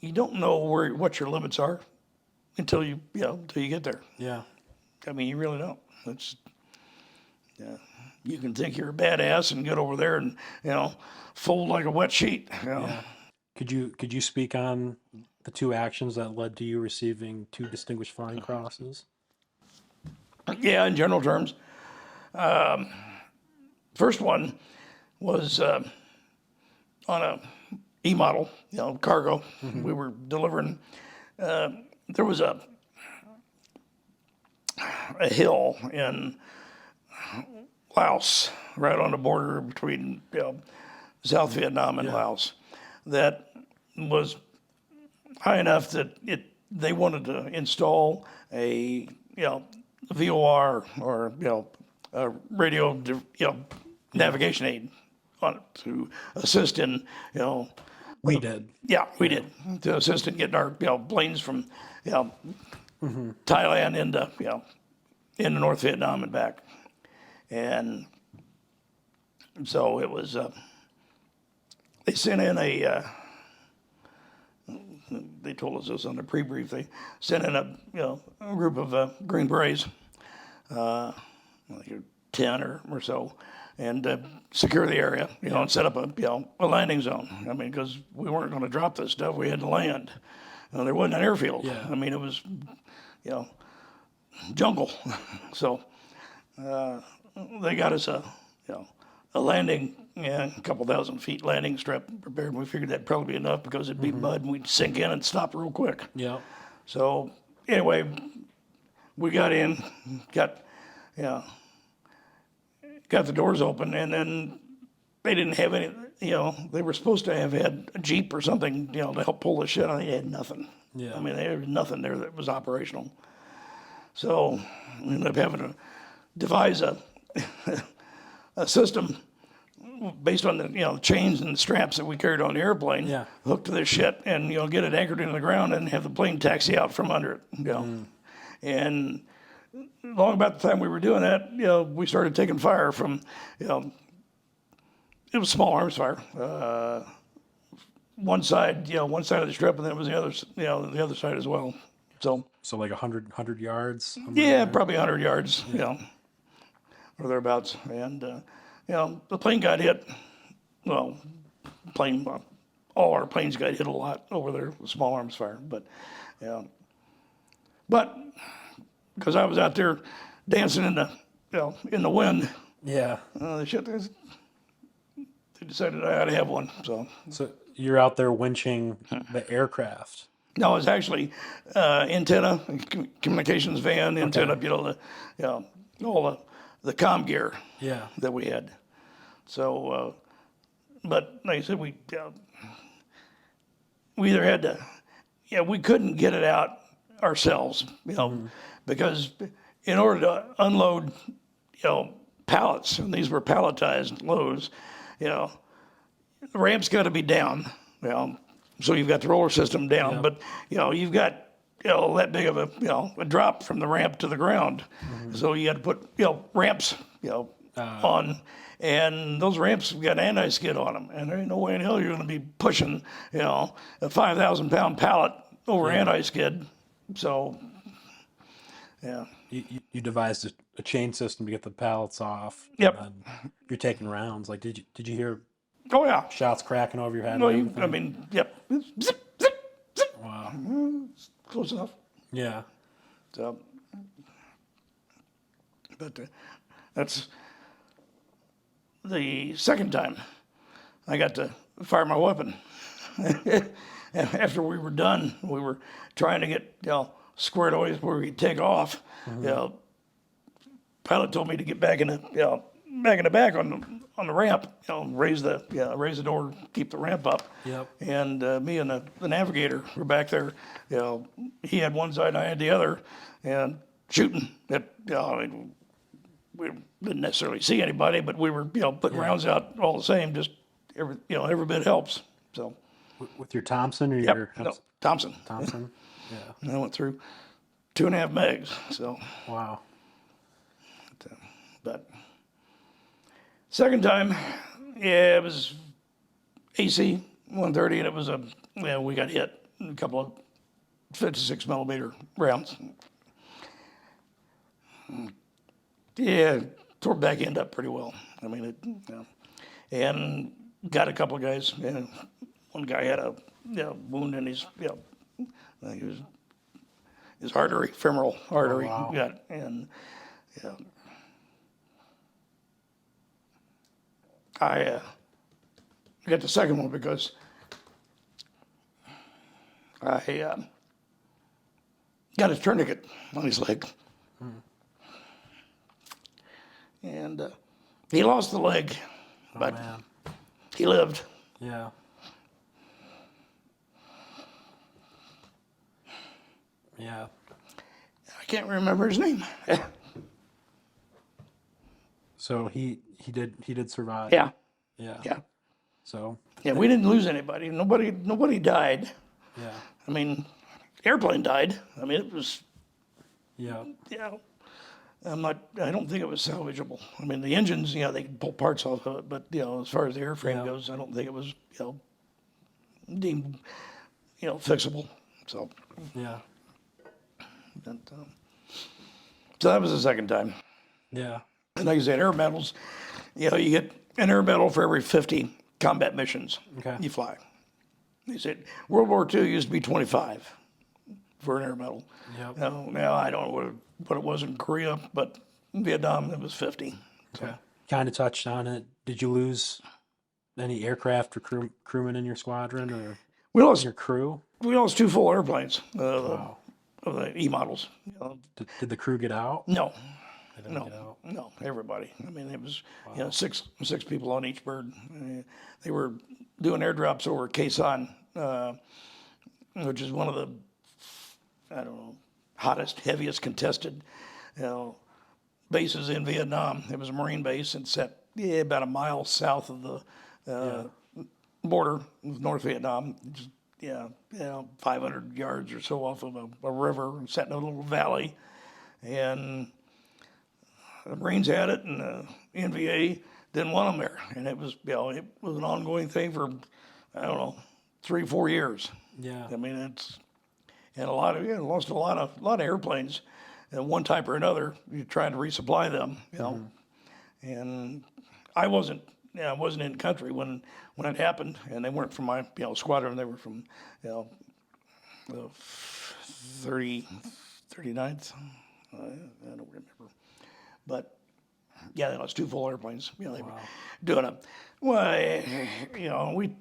You don't know what your limits are until you get there. Yeah. I mean, you really don't. It's you can think you're a badass and get over there and fold like a wet sheet. Yeah. Could you speak on the two actions that led to you receiving 2 Distinguished Flying Crosses? Yeah, in general terms. First one was on a E-model, cargo. We were delivering. There was a hill in Laos, right on the border between South Vietnam and Laos, that was high enough that they wanted to install a VOR or a radio navigation aid on it to assist in We did. Yeah, we did to assist in getting our planes from Thailand into North Vietnam and back, and so it was. They sent in they told us this on the pre-brief. They sent in a group of Green Berets, like 10 or so, and secure the area, and set up a landing zone. I mean, because we weren't going to drop this stuff, we had to land. There wasn't an airfield. Yeah. I mean, it was, jungle. So they got us a landing, a couple thousand feet landing strip prepared. And we figured that'd probably be enough because it'd be mud and we'd sink in and stop real quick. Yeah. So anyway, we got in, got the doors open, and then they didn't have any, they were supposed to have had a Jeep or something, to help pull the shit. They had nothing. Yeah. I mean, there was nothing there that was operational. So we ended up having to devise a system based on the chains and the straps that we carried on the airplane, hooked to this shit, and get it anchored into the ground and have the plane taxi out from under it. And long about the time we were doing that, we started taking fire from, it was small arms fire. One side of the strip, and then it was the other side as well. So like 100 yards? Yeah, probably 100 yards, or thereabouts. And, the plane got hit. Well, all our planes got hit a lot over there with small arms fire. But because I was out there dancing in the wind, they decided I ought to have one. So you're out there winching the aircraft. No, it was actually antenna, communications van, antenna, all the comm gear Yeah. that we had. So, but like I said, we either had to, we couldn't get it out ourselves, because in order to unload, pallets, and these were palletized loads, the ramp's got to be down, so you've got the roller system down, Yep. but you've got that big of a drop from the ramp to the ground, so you had to put ramps on, and those ramps have got anti-skid on them, and there ain't no way in hell you're going to be pushing a 5,000-pound pallet over anti-skid, so yeah. You devised a chain system to get the pallets off. Yep. And then you're taking rounds. Like, did you hear Oh yeah. shots cracking over your head? No, and I everything? mean, yep. Zip, zip, zip. Wow. Close enough. Yeah. So, but that's the second time I got to fire my weapon. After we were done, we were trying to get squared away where we could take off. Pilot told me to get back in the back on the ramp. Raise the door, keep the ramp up. Yep. And me and the navigator were back there. He had one side, I had the other, and shooting at. We didn't necessarily see anybody, but we were putting rounds out all the same. Just every bit helps. So. With your Thompson or Yep. your No, Thompson. Thompson? Yeah. And I went through 2.5 megs. So, Wow. but second time, it was AC-130, and it was we got hit a couple of 56 millimeter rounds. Yeah, tore back end up pretty well. I mean, and got a couple of guys. And one guy had a wound in his his artery, femoral artery. wow. Got and I got the second one because I got his tourniquet on his leg. And he lost the leg, but Man. he lived. Yeah. Yeah. I can't remember his name. So he did survive. Yeah, Yeah. yeah, So yeah. We didn't lose anybody. Nobody died. yeah. I mean, airplane died. I mean, it was. Yeah. I don't think it was salvageable. I mean, the engines, they could pull parts off of it, but as far as the airframe goes, I don't think it was, deemed, fixable. So, Yeah. but, so that was the second time. Yeah. And like I said, air medals, you get an air medal for every 50 combat missions Okay. you fly. They said World War II used to be 25 for an air medal. Yep. Now I don't know what it was in Korea, but in Vietnam it was 50. Okay. Kind of touched on it. Did you lose any aircraft or crewmen in your squadron or We lost your crew? 2 full airplanes Wow. of the E models. Did the crew get out? No, They didn't get out. no, everybody. I mean, it was six people on each bird. They were doing airdrops over Khe Sanh, which is one of the hottest, heaviest contested bases in Vietnam. It was a Marine base and set about a mile south of the border with North Vietnam. Just, 500 yards or so off of a river, and set in a little valley. And the Marines had it, and the NVA didn't want them there. And it was, it was an ongoing thing for, 3-4 years. Yeah. I mean, and lost a lot of airplanes, and one type or another. You're trying to resupply them, And I wasn't in country when it happened, and they weren't from my squadron. They were from the 39th. I don't remember, but they lost 2 full airplanes. They were doing we.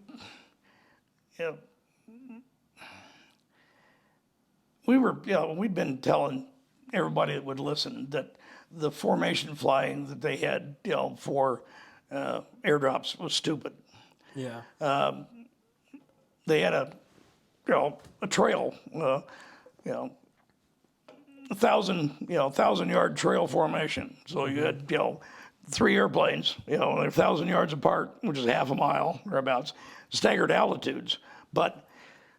we'd been telling everybody that would listen that the formation flying that they had, for airdrops was stupid. Yeah. They had a trail, 1,000-yard trail formation. So you had, 3 airplanes, they're 1,000 yards apart, which is half a mile or about staggered altitudes. But,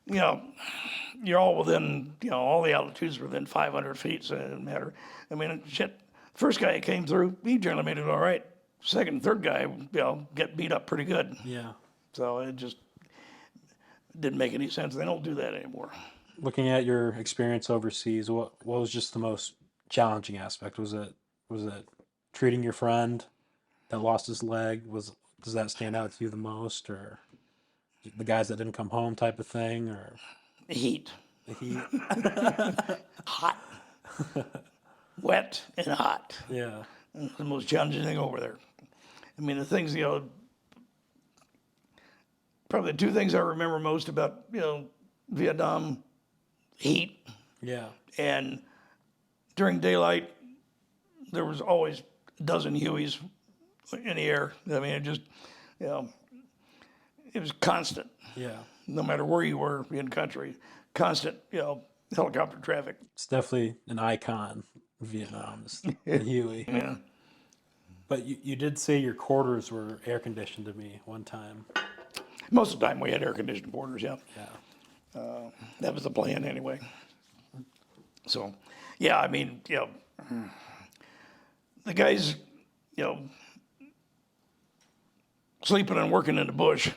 you're all within, all the altitudes were within 500 feet, so it didn't matter. I mean, shit, first guy that came through, he generally made it all right. Second, third guy, get beat up pretty good. Yeah. So it just didn't make any sense. They don't do that anymore. Looking at your experience overseas, what was just the most challenging aspect? Was it treating your friend that lost his leg? Does that stand out to you the most, or the guys that didn't come home type of thing, or The heat, the heat? hot, wet and hot. Yeah. It's the most challenging thing over there. I mean, the things, probably the 2 things I remember most about, Vietnam, heat, Yeah. and during daylight, there was always a dozen Hueys in the air. I mean, it just, it was constant, Yeah. no matter where you were in country, constant, helicopter traffic. It's definitely an icon of Vietnam, is the Huey. Yeah. But you did say your quarters were air conditioned to me one time. Most of the time we had air conditioned quarters, yeah. Yeah. That was the plan anyway. So, yeah, I mean, the guys, sleeping and working in the bush,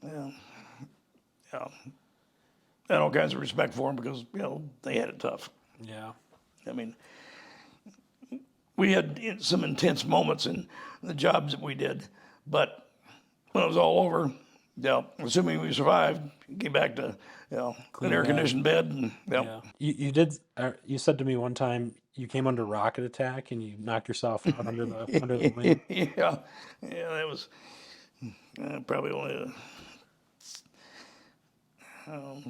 I had all kinds of respect for them because, they had it tough. Yeah. I mean, we had some intense moments in the jobs that we did, but when it was all over, assuming we survived, get back to an air conditioned bed, and Yeah. You said to me one time you came under rocket attack and you knocked yourself out under the wing. yeah, that was probably only the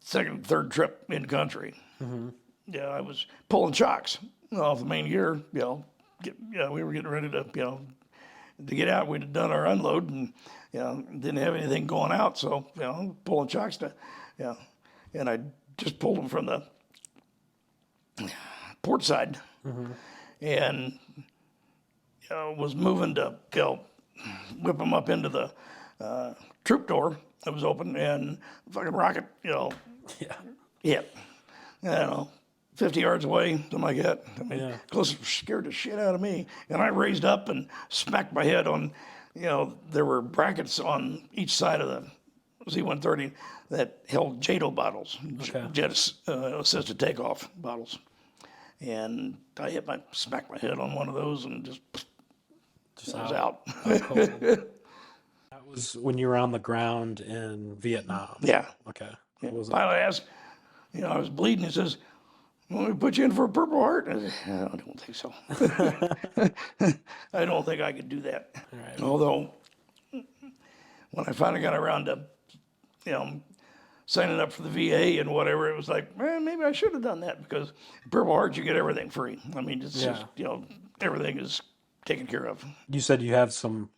second, third trip in country. Mm-hmm. Yeah, I was pulling chocks off the main gear. We were getting ready to get out. We'd done our unload and didn't have anything going out, so pulling chocks and I just pulled them from the port side and was moving to whip them up into the troop door that was open, and fucking rocket Yeah. hit. I don't know, 50 yards away, something like that. I mean, Yeah. close scared the shit out of me. And I raised up and smacked my head on, there were brackets on each side of the Z-130 that held JATO bottles, Okay. jet assisted takeoff bottles. And I smacked my head on one of those and just I was out. Cold. That was when you were on the ground in Vietnam. Yeah. Okay. Yeah. What was it? Pilot asked, I was bleeding. He says, "Want me to put you in for a Purple Heart?" I said, "I don't think so. I don't think I could do that." All right. Although, when I finally got around to, signing up for the VA and whatever, it was like, maybe I should have done that, because Purple Heart, you get everything free. I mean, it's just, everything is taken care of. You said you have some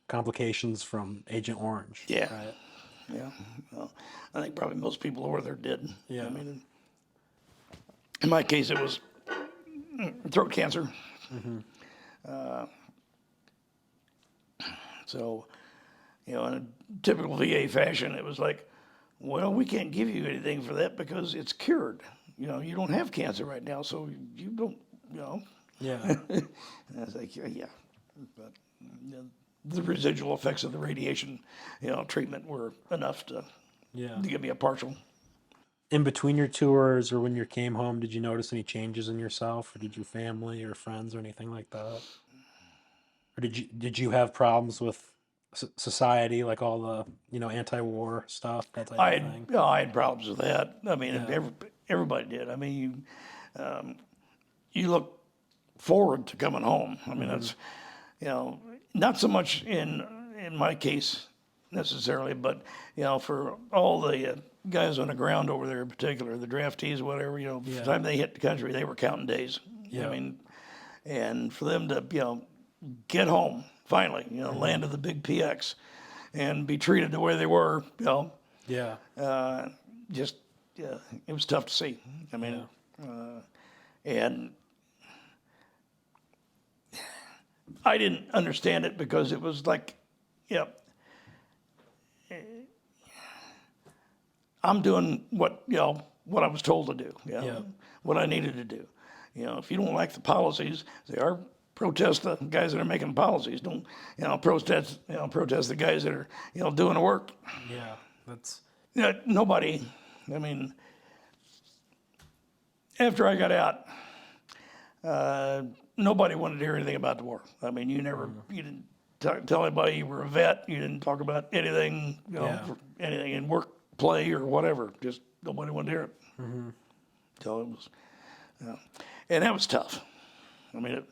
complications from Agent Orange. Yeah. Right? Yeah. Well, I think probably most people over there did. Yeah. I mean, in my case, it was throat cancer. So, in a typical VA fashion, it was like, well, we can't give you anything for that because it's cured. You don't have cancer right now, so you don't, Yeah. And I was like, yeah. But the residual effects of the radiation, treatment were enough to give me a partial. In between your tours or when you came home, did you notice any changes in yourself, or did your family or friends or anything like that? Or did you have problems with society, like all the anti-war stuff, that type of thing? I had problems with that. I mean, Yeah. everybody did. I mean, you look forward to coming home. I mean, that's not so much in my case necessarily, but, for all the guys on the ground over there in particular, the draftees, whatever, by the time they hit the country, they were counting days. Yeah. I mean, and for them to, get home finally, land of the big PX and be treated the way they were, Yeah. just, it was tough to see. I mean, and I didn't understand it because it was like, I'm doing what I was told to do, what I needed to do. If you don't like the policies, they are protest the guys that are making policies. Don't protest the guys that are doing the work. Yeah. That's Nobody. I mean, after I got out, nobody wanted to hear anything about the war. I mean, you didn't tell anybody you were a vet. You didn't talk about anything, anything in work, play, or whatever. Just nobody wanted to hear it. So it was, and that was tough. I mean,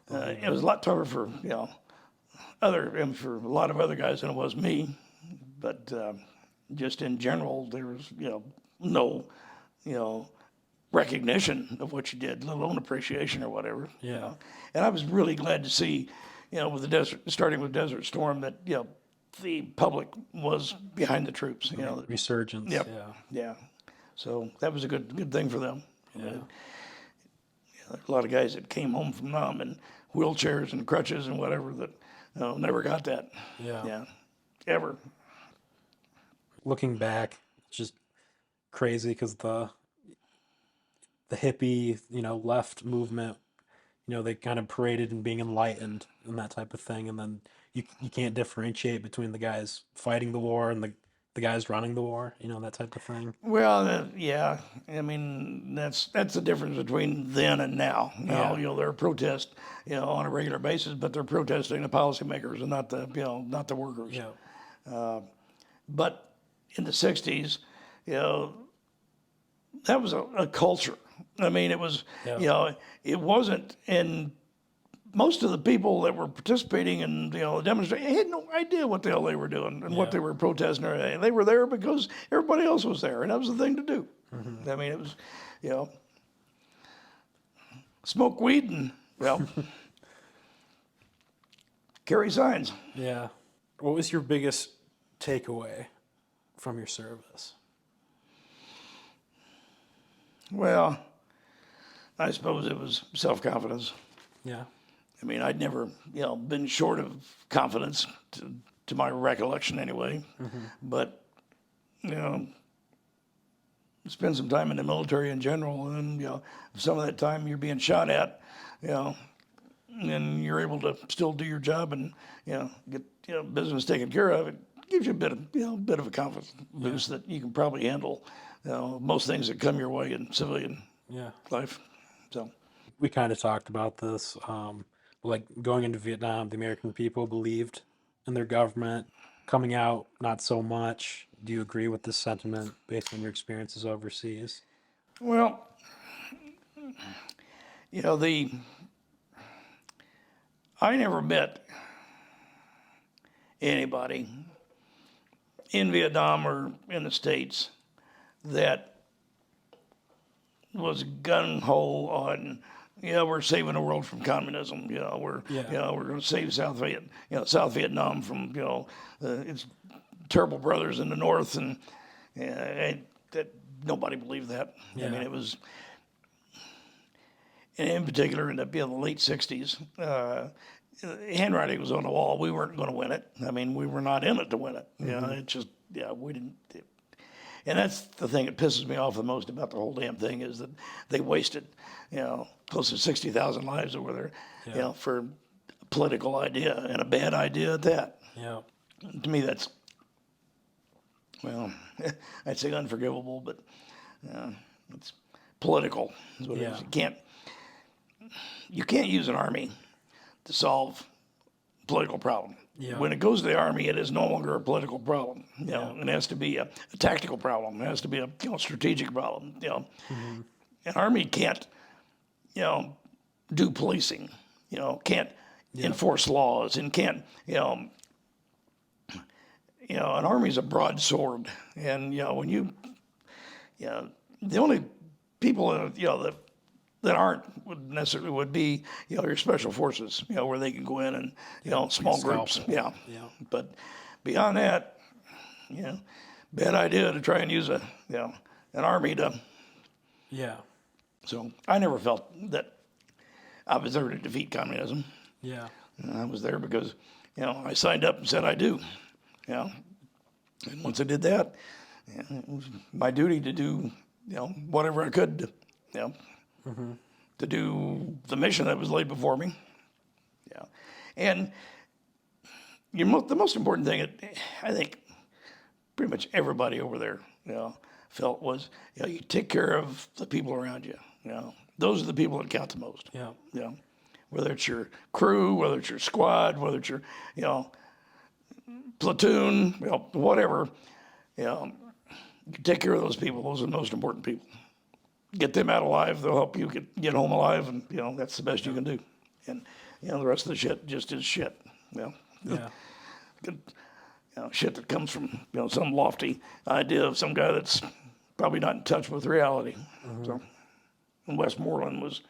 it was a lot tougher for for a lot of other guys than it was me. But just in general, there was no recognition of what you did, let alone appreciation or whatever. Yeah. And I was really glad to see, with the starting with Desert Storm, that the public was behind the troops. resurgence. Yep. Yeah. Yeah. So that was a good thing for them. Yeah. A lot of guys that came home from Nam in wheelchairs and crutches and whatever that never got that. Yeah. Ever. Looking back, it's just crazy because the hippie, left movement, they kind of paraded in being enlightened and that type of thing, and then you can't differentiate between the guys fighting the war and the guys running the war, that type of thing. Well, yeah. I mean, that's the difference between then and now. Now, they're protest, on a regular basis, but they're protesting the policymakers and not the workers. Yeah. But in the '60s, that was a culture. I mean, it was, it wasn't, and most of the people that were participating in, the demonstration had no idea what the hell they were doing and what they were protesting or anything. They were there because everybody else was there, and that was the thing to do. I mean, it was, smoke weed and, carry signs. Yeah. What was your biggest takeaway from your service? Well, I suppose it was self-confidence. Yeah. I mean, I'd never, been short of confidence to my recollection anyway. But, spend some time in the military in general, and some of that time you're being shot at, and you're able to still do your job and get business taken care of. It gives you a bit of a confidence boost that you can probably handle most things that come your way in civilian life. So we kind of talked about this. Like going into Vietnam, the American people believed in their government. Coming out, not so much. Do you agree with this sentiment based on your experiences overseas? Well, I never met anybody in Vietnam or in the States that was gung-ho on, we're saving the world from communism. We're going to save South Vietnam from, its terrible brothers in the North, and that nobody believed that. I mean, it was, and in particular in the late '60s, handwriting was on the wall. We weren't going to win it. I mean, we were not in it to win it. It just, we didn't. And that's the thing that pisses me off the most about the whole damn thing is that they wasted, close to 60,000 lives over there, for a political idea and a bad idea at that. Yeah. To me, that's, well, I'd say unforgivable, but it's political. Is what it is. You can't use an army to solve a political problem. Yeah. When it goes to the army, it is no longer a political problem. It has to be a tactical problem. It has to be a strategic problem. An army can't, do policing. Can't enforce laws and can't, you know, an army's a broadsword, and you know when you the only people that aren't would be your special forces, where they can go in and small groups, Yeah. But beyond that, bad idea to try and use an army to. Yeah. So I never felt that I was there to defeat communism. Yeah. I was there because I signed up and said I do. And once I did that, it was my duty to do whatever I could to do the mission that was laid before me. And the most important thing, I think pretty much everybody over there felt was you take care of the people around you. Those are the people that count the most. Yeah. Whether it's your crew, whether it's your squad, whether it's your platoon, whatever. You take care of those people. Those are the most important people. Get them out alive. They'll help you get home alive, and that's the best you can do. And the rest of the shit just is shit. Yeah. Shit that comes from some lofty idea of some guy that's probably not in touch with reality. So, and Westmoreland was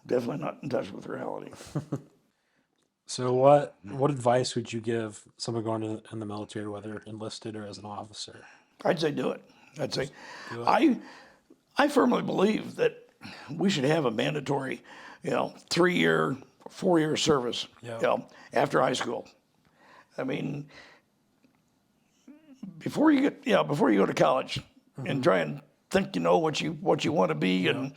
definitely not in touch with reality. So what advice would you give someone going in the military, whether enlisted or as an officer? I'd say do it. I'd say Do it. I firmly believe that we should have a mandatory 3-year, 4-year service after high school. I mean, before you go to college and try and think what you want to be, and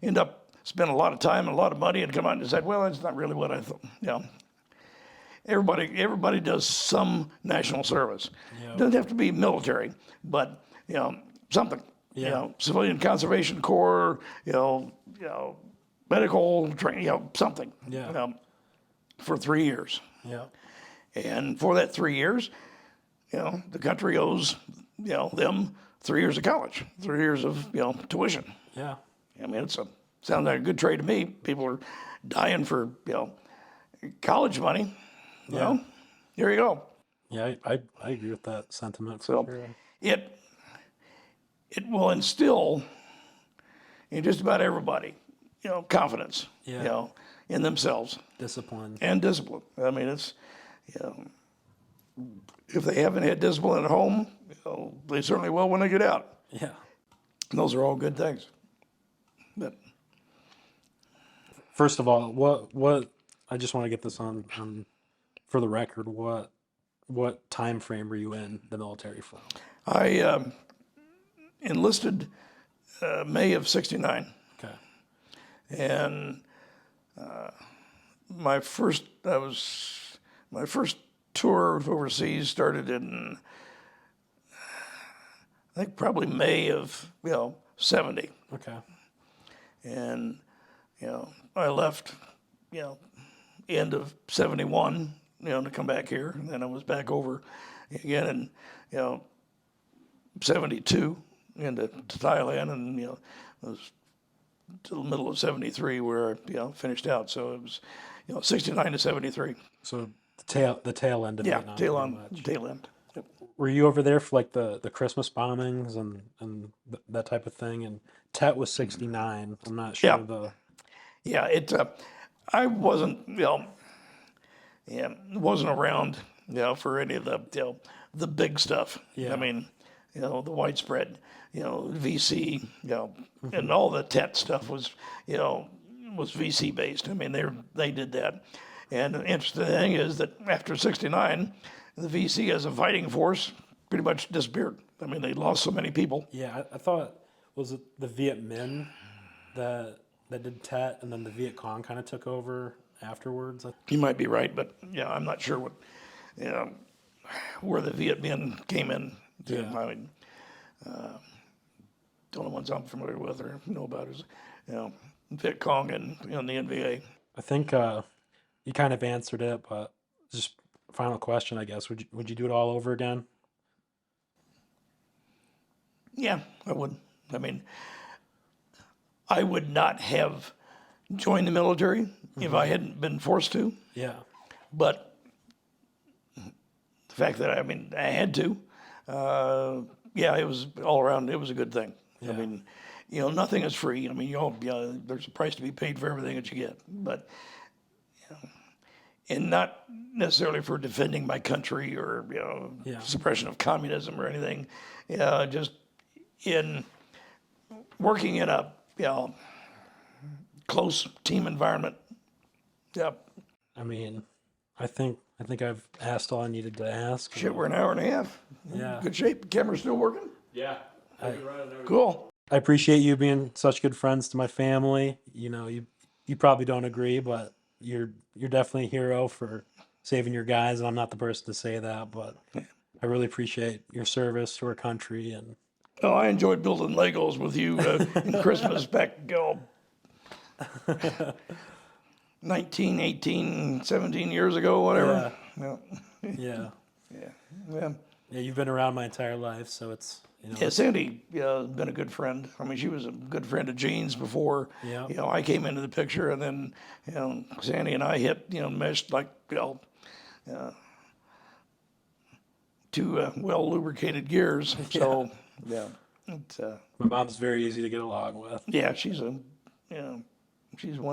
end up spending a lot of time and a lot of money and come out and decide, well, that's not really what I thought. Everybody does some national service. Doesn't have to be military, but something. Civilian Conservation Corps, medical training, something. For 3 years. Yeah. And for that 3 years, the country owes them 3 years of college, 3 years of tuition. Yeah. I mean, sounds like a good trade to me. People are dying for college money. Here you go. Yeah, I agree with that sentiment. So sure. it will instill in just about everybody, confidence, in themselves. Discipline. And discipline. I mean, it's, if they haven't had discipline at home, they certainly will when they get out. Yeah. And those are all good things. But First of all, what I just want to get this on for the record. What time frame were you in the military from? I enlisted May of '69. Okay. And my first tour overseas started in, I think, probably May of '70. Okay. And I left end of '71 to come back here, and then I was back over again in '72 into Thailand, and it was till the middle of '73 where I finished out. So it was '69 to '73. So the tail end of Vietnam. Tail end. Yep. Were you over there for like the Christmas bombings and that type of thing? And Tet was '69. I'm not sure I wasn't wasn't around for any of the big stuff. Yeah. I mean, the widespread VC, and all the Tet stuff was VC based. I mean, they did that. And the interesting thing is that after '69, the VC as a fighting force pretty much disappeared. I mean, they lost so many people. Yeah, I thought, was it the Viet Minh that did Tet, and then the Viet Cong kind of took over afterwards? You might be right, but I'm not sure where the Viet Minh came in. Yeah. I mean, the only ones I'm familiar with or know about is Viet Cong and the NVA. I think you kind of answered it, but just final question, I guess. Would you do it all over again? Yeah, I would. I mean, I would not have joined the military if I hadn't been forced to. Yeah. But the fact that, I mean, I had to, yeah, it was all around, it was a good thing. I mean, you know, nothing is free. I mean, there's a price to be paid for everything that you get, but, you know, and not necessarily for defending my country or, you know, suppression of communism or anything. Just in working in a, you know, close team environment. Yep. I mean, I think I've asked all I needed to ask. Shit, we're an hour and a half. Yeah. Good shape. Camera's still working? Yeah. Cool. I appreciate you being such good friends to my family. You know, you probably don't agree, but you're definitely a hero for saving your guys, and I'm not the person to say that, but I really appreciate your service to our country. And Oh, I enjoyed building Legos with you in Christmas back, 19, 18, 17 years ago, whatever. Yeah. yeah, Yeah. yeah, you've been around my entire life, so it's, you know, Yeah, Sandy has been a good friend. I mean, she was a good friend of Jean's before, Yeah. you know, I came into the picture, and then, you know, Sandy and I hit, you know, meshed like, you know, two well lubricated gears. So, yeah. my mom's very easy to get along with. Yeah, she's one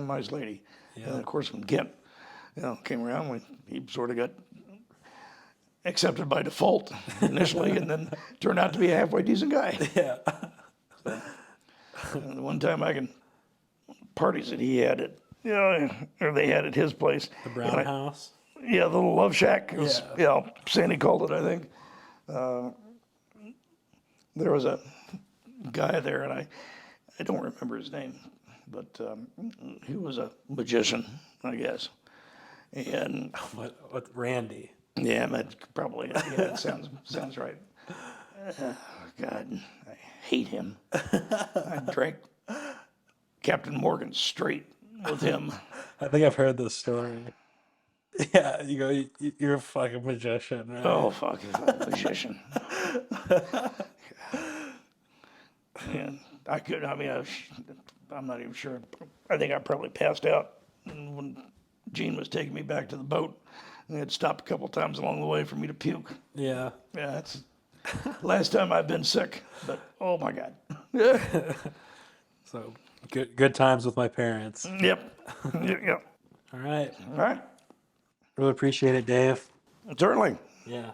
nice lady. Yeah. And of course, when Kent, you know, came around, he sort of got accepted by default initially, and then turned out to be a halfway decent guy. Yeah. And the one time parties that he had at, you know, or they had at his place. The Brown House. Yeah, the little love shack. It was, Yeah. you know, Sandy called it, I think. There was a guy there, and I don't remember his name, but he was a magician, I guess. And What Randy? yeah, that probably, yeah, that sounds right. God, I hate him. I drank Captain Morgan straight with him. I think I've heard this story. Yeah, you go, you're a fucking magician, right? Oh, fuck, magician. And I'm not even sure. I think I probably passed out when Gene was taking me back to the boat. And had stopped a couple times along the way for me to puke. Yeah. Yeah, that's last time I've been sick, but oh my God. So good times with my parents. Yep. Yep. All right. All right. Really appreciate it, Dave. Certainly. Yeah.